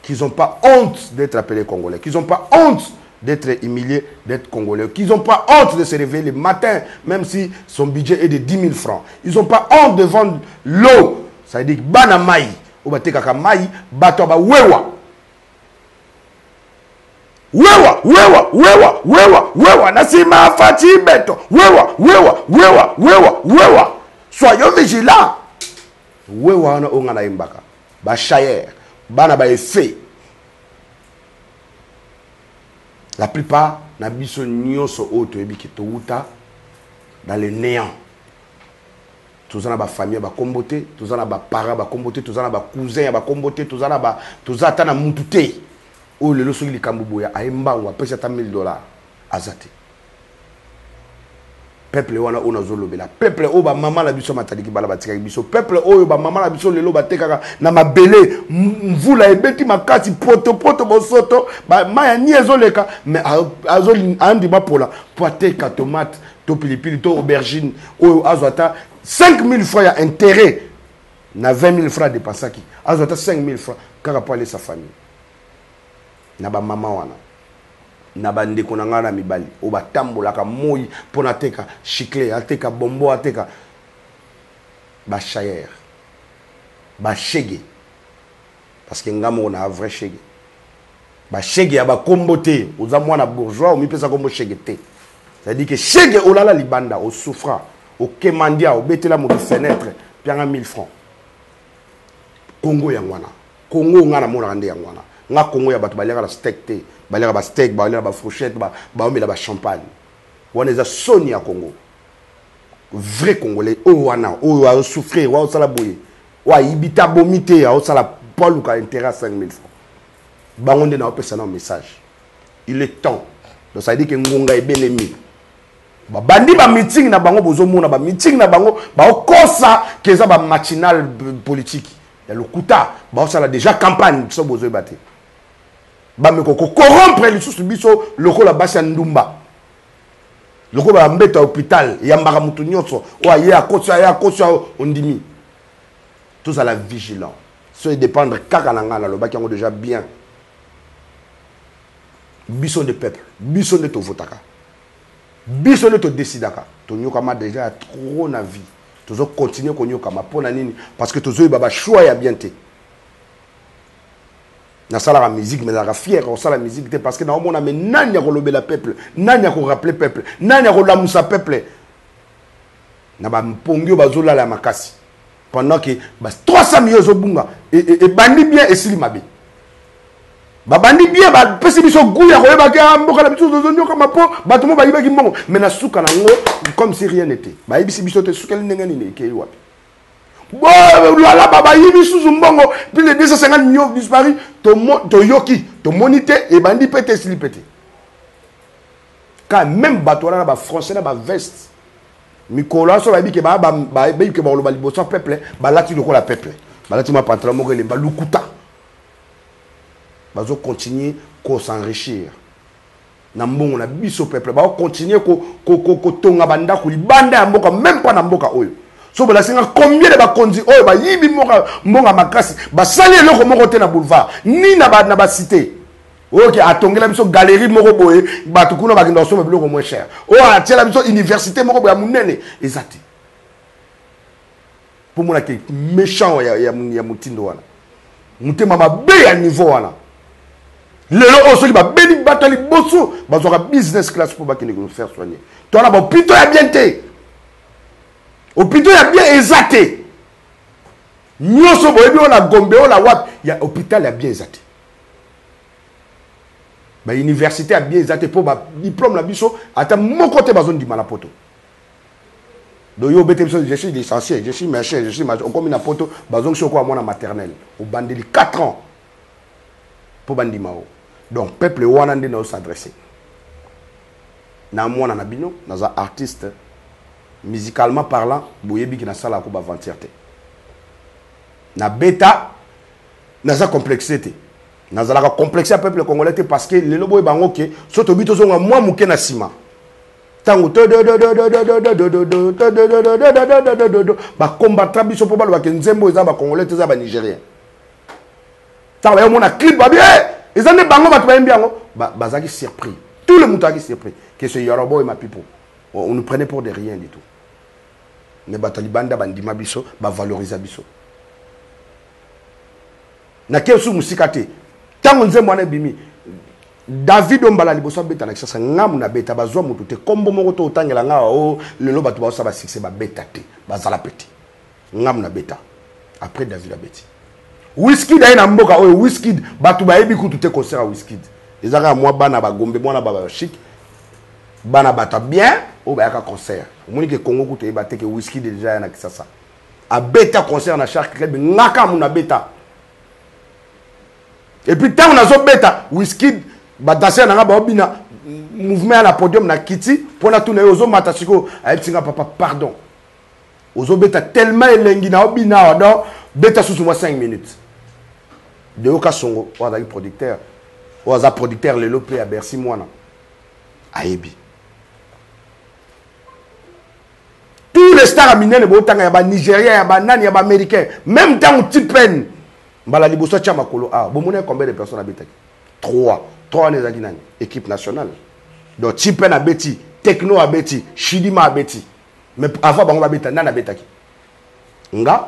qui n'ont pas honte d'être appelés Congolais, qui n'ont pas honte d'être humiliés, d'être Congolais, qui n'ont pas honte de se réveiller le matin, même si son budget est de 10 000 francs. Ils n'ont pas honte de vendre l'eau. Ça veut dire que bana mai, ou bate kaka mai, bato ba wewa. Wewa, wewa, wewa, wewa, wewa, nasima fati beto. Wewa, wewa, wewa, wewa, wewa. Soyons vigilants. Wewa na onga na imbaka. Ba chayer, bana ba effet. La plupart, na biso nyonso oto ebiki to uta dans le néant. Tous en a ba famille ba komboté, tous en a ba parents ba komboté, tous en a ba cousin ba komboté, tous en a ba tous ata na mututé. O le loso li kambuboya aimba wa pesa ta $1000 azati. Peuple wana ona zolobela. Peuple o ba mama la biso matali ki bala batika biso. Peuple o ba mama la biso lelo batekaka na mabele mvula ebeti makati poto bosoto ba maya ni ezoleka mais azoli andi ba pola poateka tomate to pilipili to aubergine o azota 5 000 francs ya intérêt na 20 000 francs de pasaki azota 5 000 francs kaka pour aller sa famille na ba mama wana na ba ndeko na ngana mibali o ba tambolaka moyi pona teka chicle ateka bombo ateka ba chayer ba chege parce que ngamo na vrai chege ba chege ya ba kombote oza mwana bourgeois o mi pesa kombo chege te. Ça dit que chege olala libanda o souffra au kemandia au betela mo fenêtre pianga 1000 francs. Congo yangwana. Congo ngana mona rande yangwana. Nga Congo ya batu balera la steak te, balera ba steak, balera ba fourchette, ba omela ba champagne. Wana za soni ya Congo. Vrai Congolais o wana, o a souffrir, wa sala boye. Wa ibita bomité, o sala Paul ka intérêt 5 000 francs. Bangonde na opesa na message. Il est temps. Donc ça dit que ngonga e benemi. Bandi ba meeting na bango bozomona ba meeting na bango ba okosa keza ba machinal politique ya lokuta ba osala déjà campagne so bozo ebate ba me ko corrompre lisusu biso lokola basi ya ndumba loko ba mbeta hôpital ya mbaka mutu nyonso o aye akosa ondimi tous à la vigilance so dépendre kaka na ngana lo ba kiango déjà bien biso de peuple biso de to votaka biso ne te décidaka to nyokama déjà trop na vie tozo continuer ko nyokama pona nini parce que tozo baba choix ya bien té na sala la musique mais la fière on sala la musique parce que na omona mais nanya ko lobela peuple nanya ko rappeler peuple nanya ko lamusa peuple na ba mpongyo bazola la makasi pendant que 300 millions zo bunga et bandi bien et sili mabe babandi bien ba pesi biso guya ko yeba ka mboka la biso zozonyo kama po batumo ba yibaki mbongo mais na suka na ngo comme si rien n'était ba yibisi biso te suka linga ni ne ke wapi bo la baba yibi suzu mbongo puis les 250 millions disparu to yoki to monité et bandi pété sili pété quand même batora ba français na ba veste mikolo so ba yibike ba yibike ba lo ba liboso peuple ba lati loko la peuple ba lati ma pantalon mo le ba lukuta bazo continuer ko s'enrichir na mbongo na biso peuple ba continuer ko tonga banda ko libanda ya mboka même pas na mboka oyo so bola singa combien de ba konzi oyo ba yibi mbonga makasi ba sali eloko moko te na boulevard ni na ba cité OK atongela biso galerie moko boye ba tukuna ba kinda so ba biloko moins cher o atiela biso université moko boya munene ezati pour moi que méchant ya mutindo wana mutema mabe ya niveau wana lelo osoki ba beni batali boso bazoka business class pour bakini ko faire soigner to na ba pito ya bien té Hôpital a bien exaté. Nyoso boyebi on la Gombe on la wap, il y a hôpital a bien exaté. Ba université a bien exaté pour ba diplôme la biso ata mon côté bazone di malapoto. Do yo bete biso je suis licencié, je suis machin, je suis machin, on comme na poto bazone soko à mon maternelle au bandeli 4 ans pour bandi mao. Donc peuple wana ndé na s'adresser. Na mwana na bino, na artiste musicalement parlant, boyebi ki na sala ko ba vantirté. Na bêta naza complexité nazala ka complexer peuple congolais parce que le lobo bango ke soto bito zonga moi muke na sima tango ba combattre biso po ba ke nzembo eza ba congolais eza ba nigérien tango ya mona clip ba bien ezane bango ba tba mbiango bazaki surpris tout le monde a été surpris que ce Yoruba et ma people on nous prenait pour des rien du tout mais ba talibanda bandima biso ba valoriser biso na kesu musikate tango nzembo na bimi David ombala liboso beta na kisasa ngamu na beta bazwa mutu te kombo moko to otangela nga o lelo batu ba ba succès ba beta te bazala petit ngamu na beta après David abeti Wizkid aina mboka oyo Wizkid batu ba yebi kutu te concert Wizkid ezaka moi bana ba Gombe mwana ba chic bana bata bien o ba yaka concert omoni ke Congo kutu e bateke Wizkid déjà na kisasa a beta concert na Shark Club ngaka mu na beta. Et puis tant on a zo beta Wizkid ba danser na ba obina mouvement à la podium na kiti pour na tourner ozo matasiko a etinga papa pardon ozo beta tellement elengi na obina do beta sous moi 5 minutes de oka songo wa za producteur wa za producteur le lopé à Bercy mwana ayebi tous les stars minene bo tanga ya ba Nigérien ya ba nani ya ba américain même tant Tipen Mbala liboso tia makolo a bomone combien de personnes habitaki 3 nezaki nani équipe nationale donc Tipen abeti Techno abeti Shidima abeti mais avant bango babeta nana abetaki nga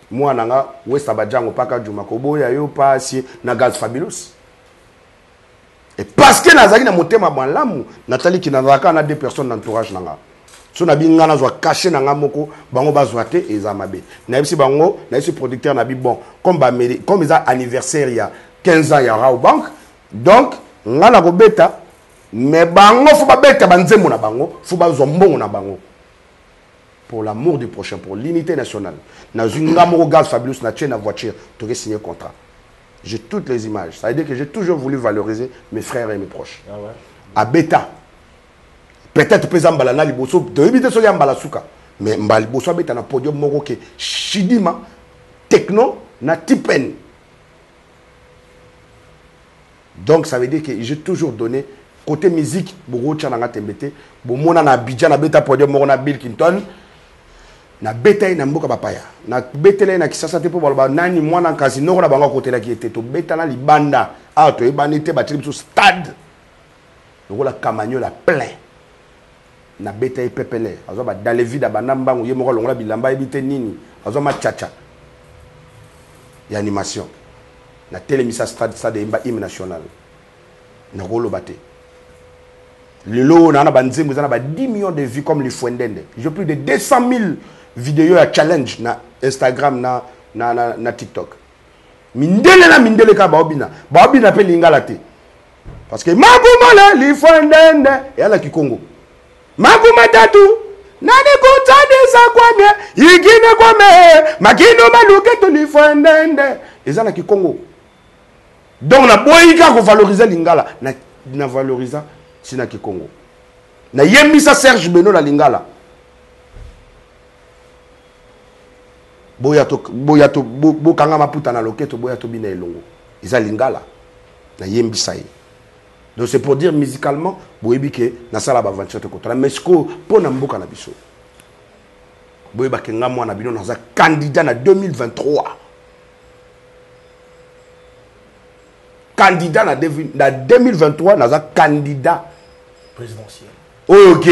mwana nga West Abadjango paka Juma Koboya yo pasi na Gaz Fabulous et parce que nazaki na motema banlamu Nathalie ki nazaka na 2 personnes d'entourage nanga so na binga na zo caché na ngamoko bango bazwa te ezamabe na bisi bango na bisi producteur na bi bon comme ils a anniversaire il y a 15 ans ya Rao Bank donc ngala ko beta mais bango faut ba beta banzembo na bango faut ba zombongo na bango pour l'amour du prochain pour l'unité nationale na zungamoko Gaz Fabulous na tient na voiture tu que signer contrat j'ai toutes les images ça veut dire que j'ai toujours voulu valoriser mes frères et mes proches ah ouais. À beta peut-être pesa mbala na liboso de éviter so ya mbala suka mais mbali boso abeta na podium moko ke Shidima Techno na Tipen donc ça veut dire que j'ai toujours donné côté musique bogo tchananga tembete bo mona na Abidjan na beta podium moko na Bill Clinton na beta na mboka papaya na betele na kisasa te po ba nani mwana kasi noko na bango côté la qui était to beta na libanda a to ebanité ba tribu stade donc la Camagnola plein na beta e pepele azo ba dans les vides banamba ye moko longola bilamba ebite nini azo ma chacha ya animation na télémissa stade imba hymne national na rolo baté lelo na banzembo na ba 10 millions de vues comme les Fuendende j'ai plus de 200 000 vidéos à challenge na Instagram na TikTok mindele ka baobina pe lingala te parce que magumala li Fuendende ya la Kikongo Maguma tatu nani kutade sa kwamye igine kwame magino maluke to li Fuendende ezana ki Congo donc na boyika ko valoriser lingala na valoriser sina ki Congo na yemisa Serge Beno la lingala boyato bokanga maputa na loketo boyato bina elongo eza lingala na yembisa yi. Donc c'est pour dire musicalement, boyebike na sala ba 27 contre mais ko pona mboka na biso. Boyebake nga mwana bino na candidat na 2023. Candidat na 2023 na candidat présidentiel. OK.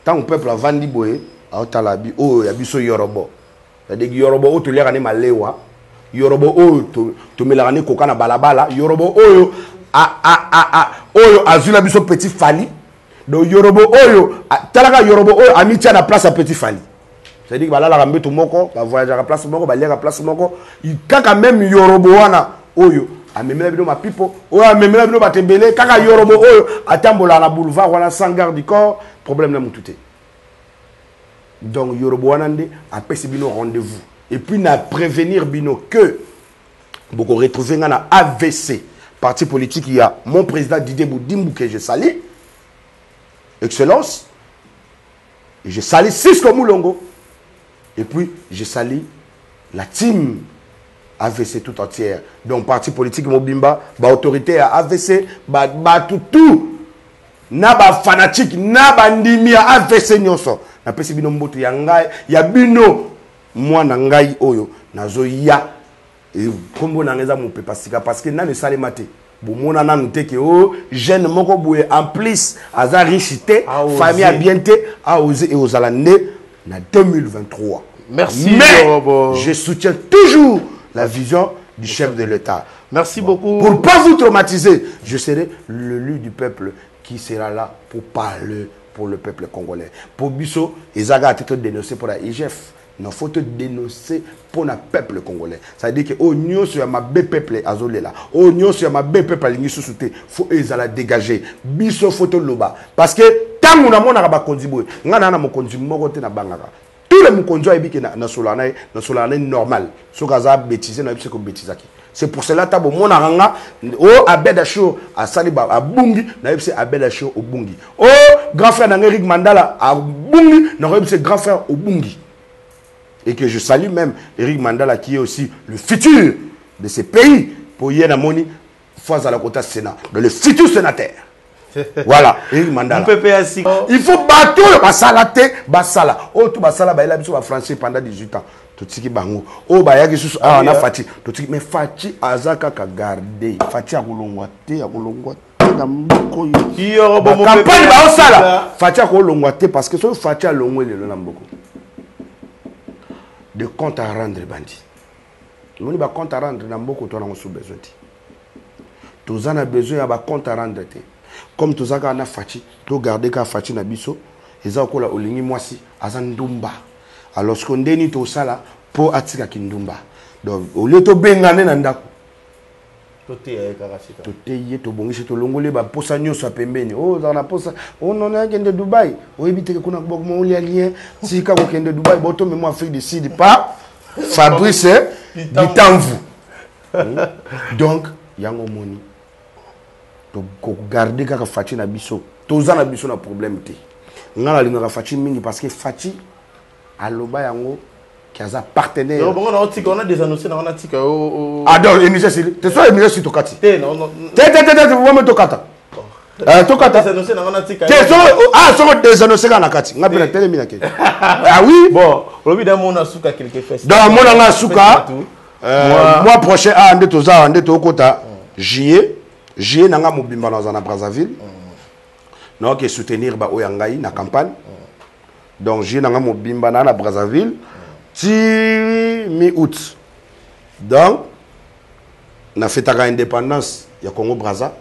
Tant peuple a vandi boye, a talabi o ya biso Yoruba. C'est-à-dire Yoruba o to lera ne malewa. Yoruba o to melera ne koka na balabala, Yoruba oyo oyo azula biso petit fali do Yoruba oyo talaka Yoruba oyo amitia na place à petit fali c'est-à-dire que la rambe tout moko va voyager à place moko va lire à place moko il kaka même yorobo wana oyo amemela bino ma pipo oyo amemela bino batembele kaka yorobo oyo atambola na boulevard wana sans garde du corps problème na mututé donc yorobo wana ndé apesi bino rendez-vous et puis na prévenir bino que beaucoup retrouver na AVC parti politique il y a mon président Didier Boudimou que je salue excellence et je salue Cisco Moulongo et puis je salue la team AVC tout entière donc parti politique Mobimba ba autorité à AVC ba tout na ba fanatique na ba ndimi à AVC nyonso na pesi bino mboto ya ngai ya bino mwana ngai oyo nazo ya kombo na ngeza mo pepasika parce que na ne sale maté bomona na nuteke o jeune moko boye en plus aza richité famille a bienté a osé et aux alande na 2023 merci mais je soutiens toujours la vision du chef de l'État. Merci beaucoup. Pour ne pas vous traumatiser, je serai l'élu du peuple qui sera là pour parler pour le peuple congolais. Pour Bisso, Ezaga a été dénoncé pour la IGF. Il faut te dénoncer pour le peuple congolais. Ça veut dire que l'Union sur ma bé peuple azolela. L'Union sur ma bé peuple aligné sous souté. Faut Ezala dégager. Bisso faut te loba. Parce que tant que nous avons konzibo, nous avons konzibo na bangaka. Tout le monde conduit avec na solana normal. So gaza bêtiser na bise ko bêtisaki. C'est pour cela tabo mon aranga o abedasho a saliba a bungi na bise abedasho au bungi. Oh grand frère Eric Mandala a bungi na bise grand frère au bungi. Et que je salue même Eric Mandala qui est aussi le futur de ce pays pour Yena Moni face à la côté Sénat, le futur sénateur. Voilà, Eric Mandala. Il faut battre basalate, basala. Oh tout basala ba ela biso ba français pendant 18 ans. Tout ce qui bango. Oh ba yaki susu ah on a Fati. Tout ce qui mais Fati azaka ka garder. Fati akolongwa te na mboko yo. Campagne ba osala. Fati akolongwa te parce que so Fati alongwe lelo na mboko. De compte à rendre bandi. On a compte à rendre na mboko to na sous besoin. Tous en a besoin ya ba compte à rendre te. Comme tous ça na Fati, to garder ka Fati na biso, eza okola olingi mwasi azandumba. Alors ce qu'on déni to sala pour atika kindumba. Donc au lieu to bengane na ndako. Tote ya karashika. Tote ye to bongisi to longole ba posa nyoso pembeni. Oh za na posa, oh non na kende Dubai. O ebite ke kuna boko mo lia lien, si ka ko kende Dubai, boto me mo Afrique du Sud pas Fabrice Ditamvu. Donc yango moni. Ko garder kaka Fati na biso toza na biso na problème te ngala linga Fati mingi parce que Fati aloba yango kaza partenaire non bon on a des annoncés on a tika ah donc émission c'est te soit émission sur tokati non te vous me tokata tokata des annoncés on a tika te so des annoncés na kati ngapi na télé minake ah oui bon lobi da mona suka quelque chose dans mona nga suka mois prochain ande toza ande tokota J'ai nanga mobimba dans Brazzaville. Donc soutenir ba oyangai na campagne. Donc j'ai nanga mobimba na Brazzaville ti mi-août. Donc na fêtaka indépendance ya Congo Brazza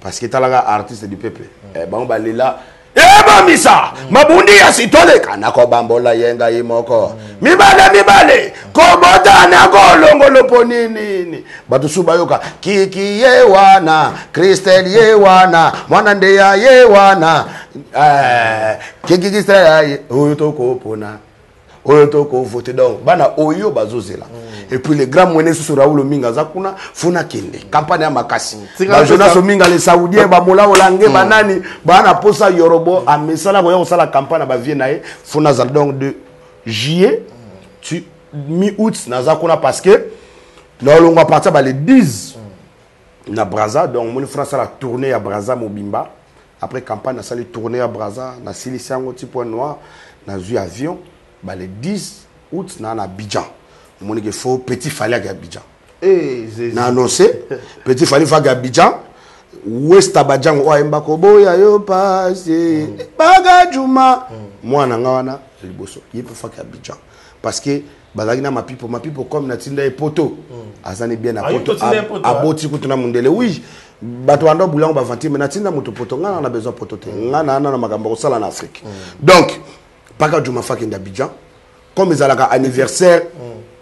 parce que talaga artiste du peuple. Eh ben on va aller là. Eh ba misa mabundi ya sitole kana ko bambola yenga yimoko. Mibale kobota na golongo loponini. Batusu bayoka kiki ye wana Christel ye wana mwana ndeya ye wana kiki Christel ye oyo toko pona oyo toko voter donc bana oyo bazozela et puis les grands moyens sur Raoul Minga zakuna funa kende campagne ya makasi ba Jonas Minga les saoudiens ba mola olange banani bana posa yorobo a mesala ko sala campagne ba vie nae funa zal donc de juillet tu mi-août nazakuna parce que là on va partir le 10 na Brazza donc mon frère la tournée à Brazza Mobimba après campagne na sali tournée à Brazza na Silisiango petit point noir na vu avion bah le 10 août na Abidjan mon il faut petit fallait à Abidjan na annoncé petit fallait à Abidjan West Abidjan o embako boya yo passé baga juma moi na ngana liboso il peut faire Abidjan parce que bazagina ma pipo comme na tinda epoto azani bien na poto aboti kutuna mundele oui bato ando bulango ba vanti mais na tinda moto poto ngana na besoin poto te ngana na makambo ko sala na Afrique donc paka juma faki ndabidjan comme ils ont anniversaire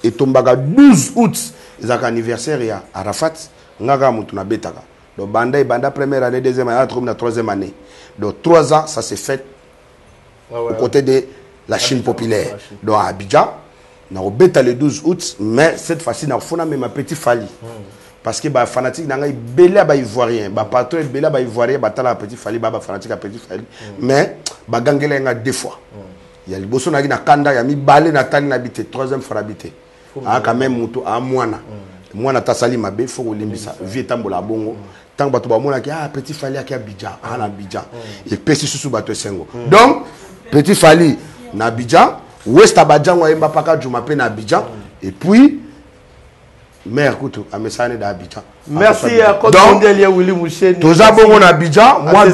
et tombaga 12 août ils ont anniversaire ya Arafat ngaga mutu na betaka donc banda première année deuxième année troisième année donc 3 ans ça s'est fait aux côtés de la Chine populaire donc à Abidjan na obeta le 12 août mais cette fois-ci na fona même ma petit Fali parce que ba fanatique na ngai belé ba ivoirien ba patron belé ba ivoirien ba tala petit Fali ba fanatique à petit Fali mais ba gangela nga deux fois il y a le bosso na kanda ya mi balé na tani na bité troisième fois habité ah quand même mutu a mwana tasali mabe faut olimbisa vie tambola bongo tant bato ba mona ki petit Fali à Abidjan à Abidjan et pesi susu bato sengo donc petit Fali na Abidjan Ouest Abadjan wa yemba paka Juma pe na Abidjan et puis mère Koutou a messane d'Abidjan. Merci à Côte Mondial Willy Mouchen. Toza bongo na Abidjan, moi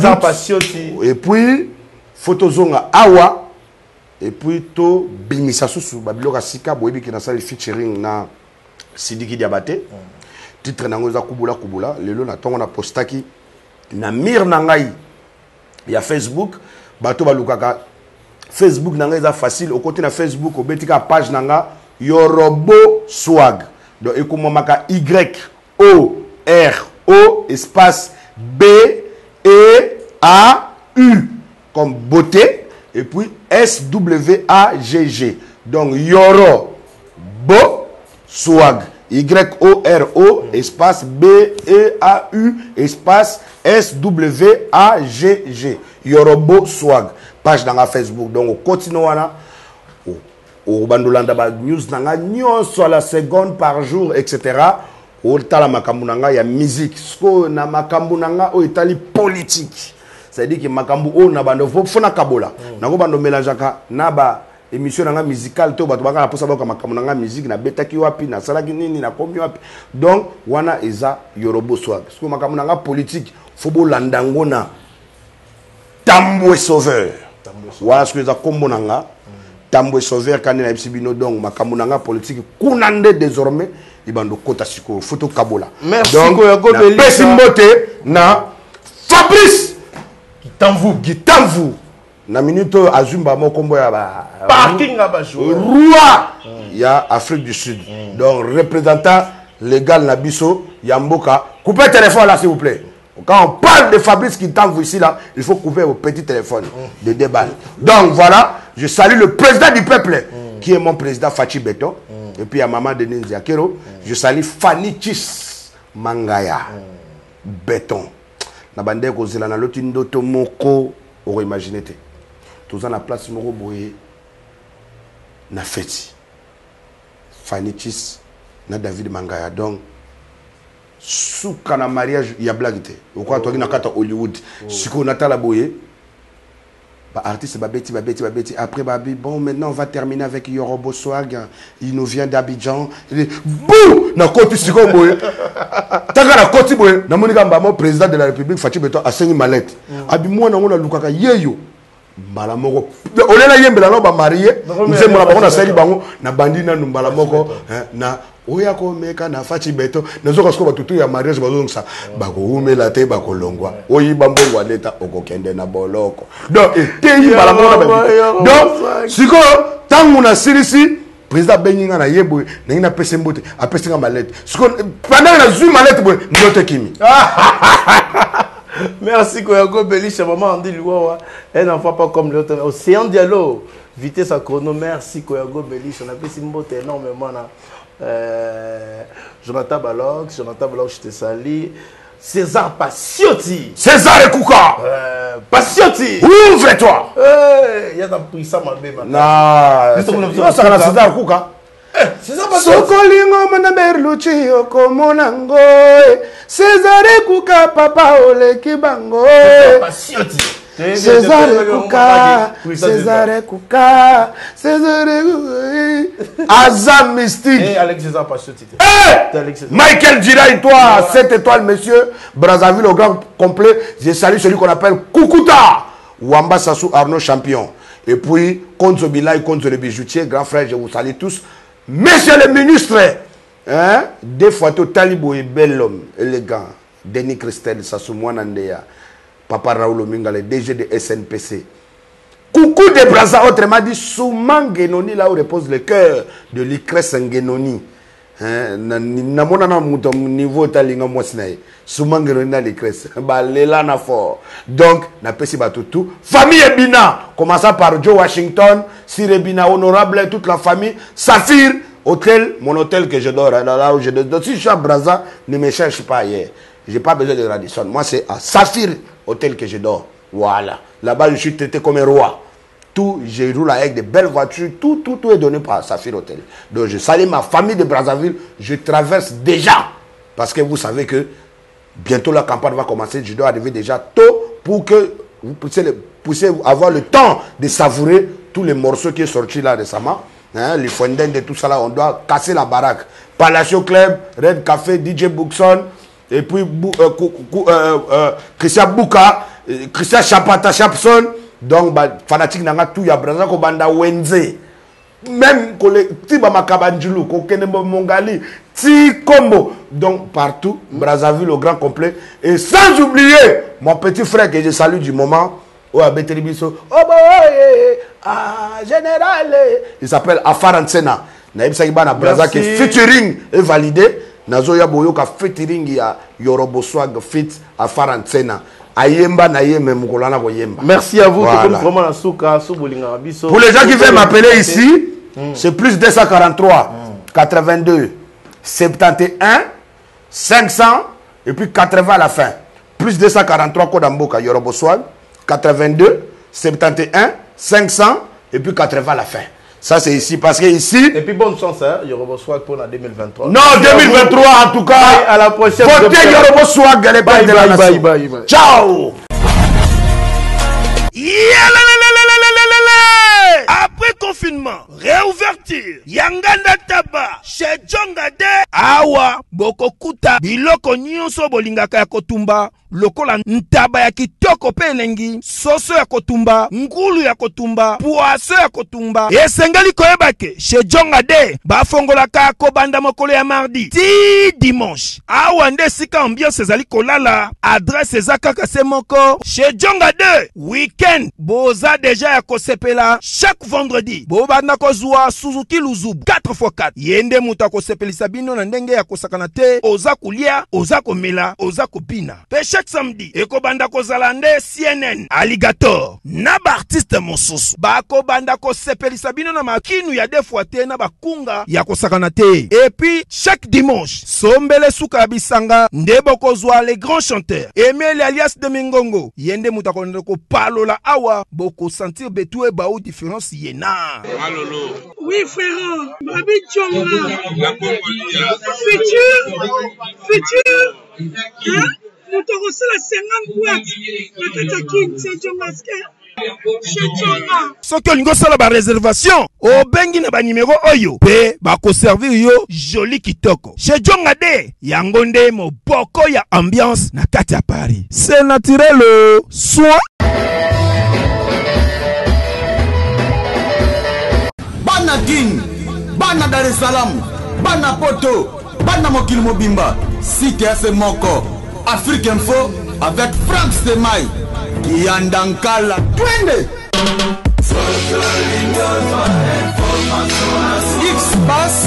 et puis photozonga awa et puis to bimisa susu babiloka sika boyebi ki na sali featuring na Sidiki Diabaté. Titre nango za kubula lelo na tongo na postaki na mir na ngai ya Facebook bato balukaka Facebook nanga est facile au côté de Facebook au betika page nanga Yorobo Swag donc écoute maka Y O R O espace B E A U comme beauté et puis S W A G G donc Yorobo Swag Y O R O espace B E A U espace S W A G G Yorobo Swag page dans la Facebook donc on continue wana au bandolanda ba news nanga nyonso à la seconde par jour etc. au tala makambu nanga ya musique sko na makambu nanga o itali politique ça veut dire que makambu o na bando fona kabola nako bando mélangeaka na ba émission nanga musicale to bato baka na posa ba makambu nanga musique na betaki wapi na salaki nini na komi wapi donc wana eza Yorobo Swag sko makambu nanga politique faut bo landango na Tambwe Sauveur. Voilà ce que les combo nanga. Tambwe Sauveur quand na ibsibino donc makambu nanga politique kunande désormais ibando kota siko photo kabola. Merci donc Pesimbote na Fabrice qui t'envoue na minute azumba mo kombo ya ba parking à joueur roi ya Afrique du Sud. Donc représentant légal na biso ya mboka coupez téléphone là s'il vous plaît. Quand on parle de Fabrice qui t'envoie ici, là, il faut couper vos petits téléphones de 2 balles. Donc voilà, je salue le président du peuple, qui est mon président Fachi Beton. Et puis à maman Denise Yakero, je salue Fanichis Mangaya Beton. Na bande ko zela na lotindo to moko, on imaginer te. Tous en la place moko boye na feti. Fanichis na David Mangaya. Donc souka na mariage ya blague te okwa toki na kata Hollywood siko natala boye ba artiste babeti après babi bon maintenant on va terminer avec Yorobo Swag il nous vient d'Abidjan bou na koti siko boye taka na koti boye na monika mbamo président de la République Fachi Beton asengi malette abi mwana ngona lukaka yeyo mbala moko olela yembela no ba marié nze mona bango na sali bango na bandi na mbala moko na oya ko meka na Fachi Beton nazoka sko batutu ya mariage bazongsa bako umela te bako longwa oyi bambongo aleta okokende na boloko donc eteyi mbala moko donc siko tangu na sirisi président Beninga na yebo na ina pese mbote apesinga malette siko pendant na zui malette boy ndote kimi. Merci Koyago Belisha, maman Andy Louawa. Elle n'en fait pas comme l'autre. Océan Diallo, vitesse à chrono. Merci Koyago Belisha. On a fait Simbote énormément. Jonathan Balog, je te salue. César Passiotti. César Kouka. Passiotti. Ouvre-toi. Il y a un prix ça, ma bébé. Non, ça va César Kouka. Sokolingo mana berluchi okomona ngoe César Kouka papa oleki bango César Kouka César Kouka César Azam mystique Alex César Passiotti. Michael Giray toi 7 étoiles monsieur Brazzaville au grand complet je salue celui qu'on appelle Koukouta Wamba Sassou Arnaud champion et puis Konzo Bilay Konzo le bijoutier grand frère je vous salue tous. Monsieur le ministre, hein? Des fois, tout Talibo est bel homme, élégant. Denis Christel, Sassou Mwanandea, Papa Raoul Ominga, le DG de SNPC. Coucou de Brazza, autrement dit, Souman Genoni, là où repose le cœur de l'Icresse Genoni. Namona niveau talinga mwasnae. Souman Genoni na l'Icresse. Bah, l'élan na fort. Donc, na pesi batutu. Famille Ebina, commençant par Joe Washington, Sir Ebina, honorable, toute la famille. Saphir, hôtel, mon hôtel que je dors. Là où je dors. Si je suis à Brazza, ne me cherche pas hier. J'ai pas besoin de Radisson. Moi, c'est à Saphir, hôtel que je dors. Voilà. Là-bas, je suis traité comme un roi. Tout, je roule avec de belles voitures. Tout est donné par Saphir Hotel. Donc, je salue ma famille de Brazzaville. Je traverse déjà. Parce que vous savez que bientôt la campagne va commencer. Je dois arriver déjà tôt pour que vous puissiez avoir le temps de savourer tous les morceaux qui sont sortis là récemment. Hein, les fondens de tout ça là, on doit casser la baraque. Palacio Club, Red Café, DJ Bookson, et puis Christian Bouka, Christian Chapata Chapson. Donc, bah, fanatique nanga tout ya Brazza ko banda wenze. Même collectif Makabanjulu, Kokenebo Mongali, Ti Kombo. Donc, partout, Brazzaville au grand complet. Et sans oublier mon petit frère que je salue du moment, Béteribiso, général. Il s'appelle Afar Nsena. Naïb Saïba Brazza qui featuring est validé. Nazoya Boyoka featuring ya Yorobo Swag fit Afar Nsena. Merci à vous. Voilà. Pour les gens qui veulent m'appeler ici, c'est plus 243 82 71 500 et puis 80 à la fin. Plus 243 Kodamboka Yoroboswag 82 71 500 et puis 80 à la fin. Ça c'est ici parce que ici. Et puis bonne chance, hein, Yoroboswag pour la 2023. Non, 2023 en tout cas. Bye, à la prochaine. Votez Yoroboswag de la nation. Bye. Ciao. Après confinement, réouverture, Yanganda Taba, chez Djongade, Awa, Bokokuta, Biloko Nyonso Bolingaka ya Kotumba, lokola ntaba ya kitoko pelengi, soso ya Kotumba, ngulu ya Kotumba, poaso ya Kotumba, esengali koyebake, chez Djongade, bafongolaka kobanda mokolo ya mardi, ti dimanche, awa nde sika ambiance ezali kolala, adresse ezakaka se moko, chez Djongade, weekend, boza deja ya kosepela, chaque vendredi, bobanda kozwa Suzuki Luzubu, 4x4, yende muta kosepelisa bino na ndenge ya kosakana te, oza kulia, oza komela, oza kopina. Pe chaque samedi, ekobanda kozala nde CNN, Alligator, na ba artiste mosusu, bako banda kosepelisa bino na makinu ya defuate na bakunga ya kosakana te. Et puis, chaque dimanche, sombele suka bisanga, nde bokozwa les grands chanteurs, Emile alias de Mingongo, yende muta koneko palola awa, boko sentir betue baou différence yena. Malolo. Oui frère, Babi Djonga. Futur. Hein? Nous te recevons la 50 boîtes. La Katakin, c'est Djongaske. Soki olingo sala ba réservation obengi na ba numéro oyo pe bako servir yo joli kitoko chez Djongade yango nde moboko ya ambiance na kati ya Paris. C'est naturel soit Bana Guine, Bana Dar es Salaam, Bana Poto, Bana Mokil Mobimba, Cité Moko, Afrique Info avec Frank Stemai, Yandankala, Twende. X-Bass,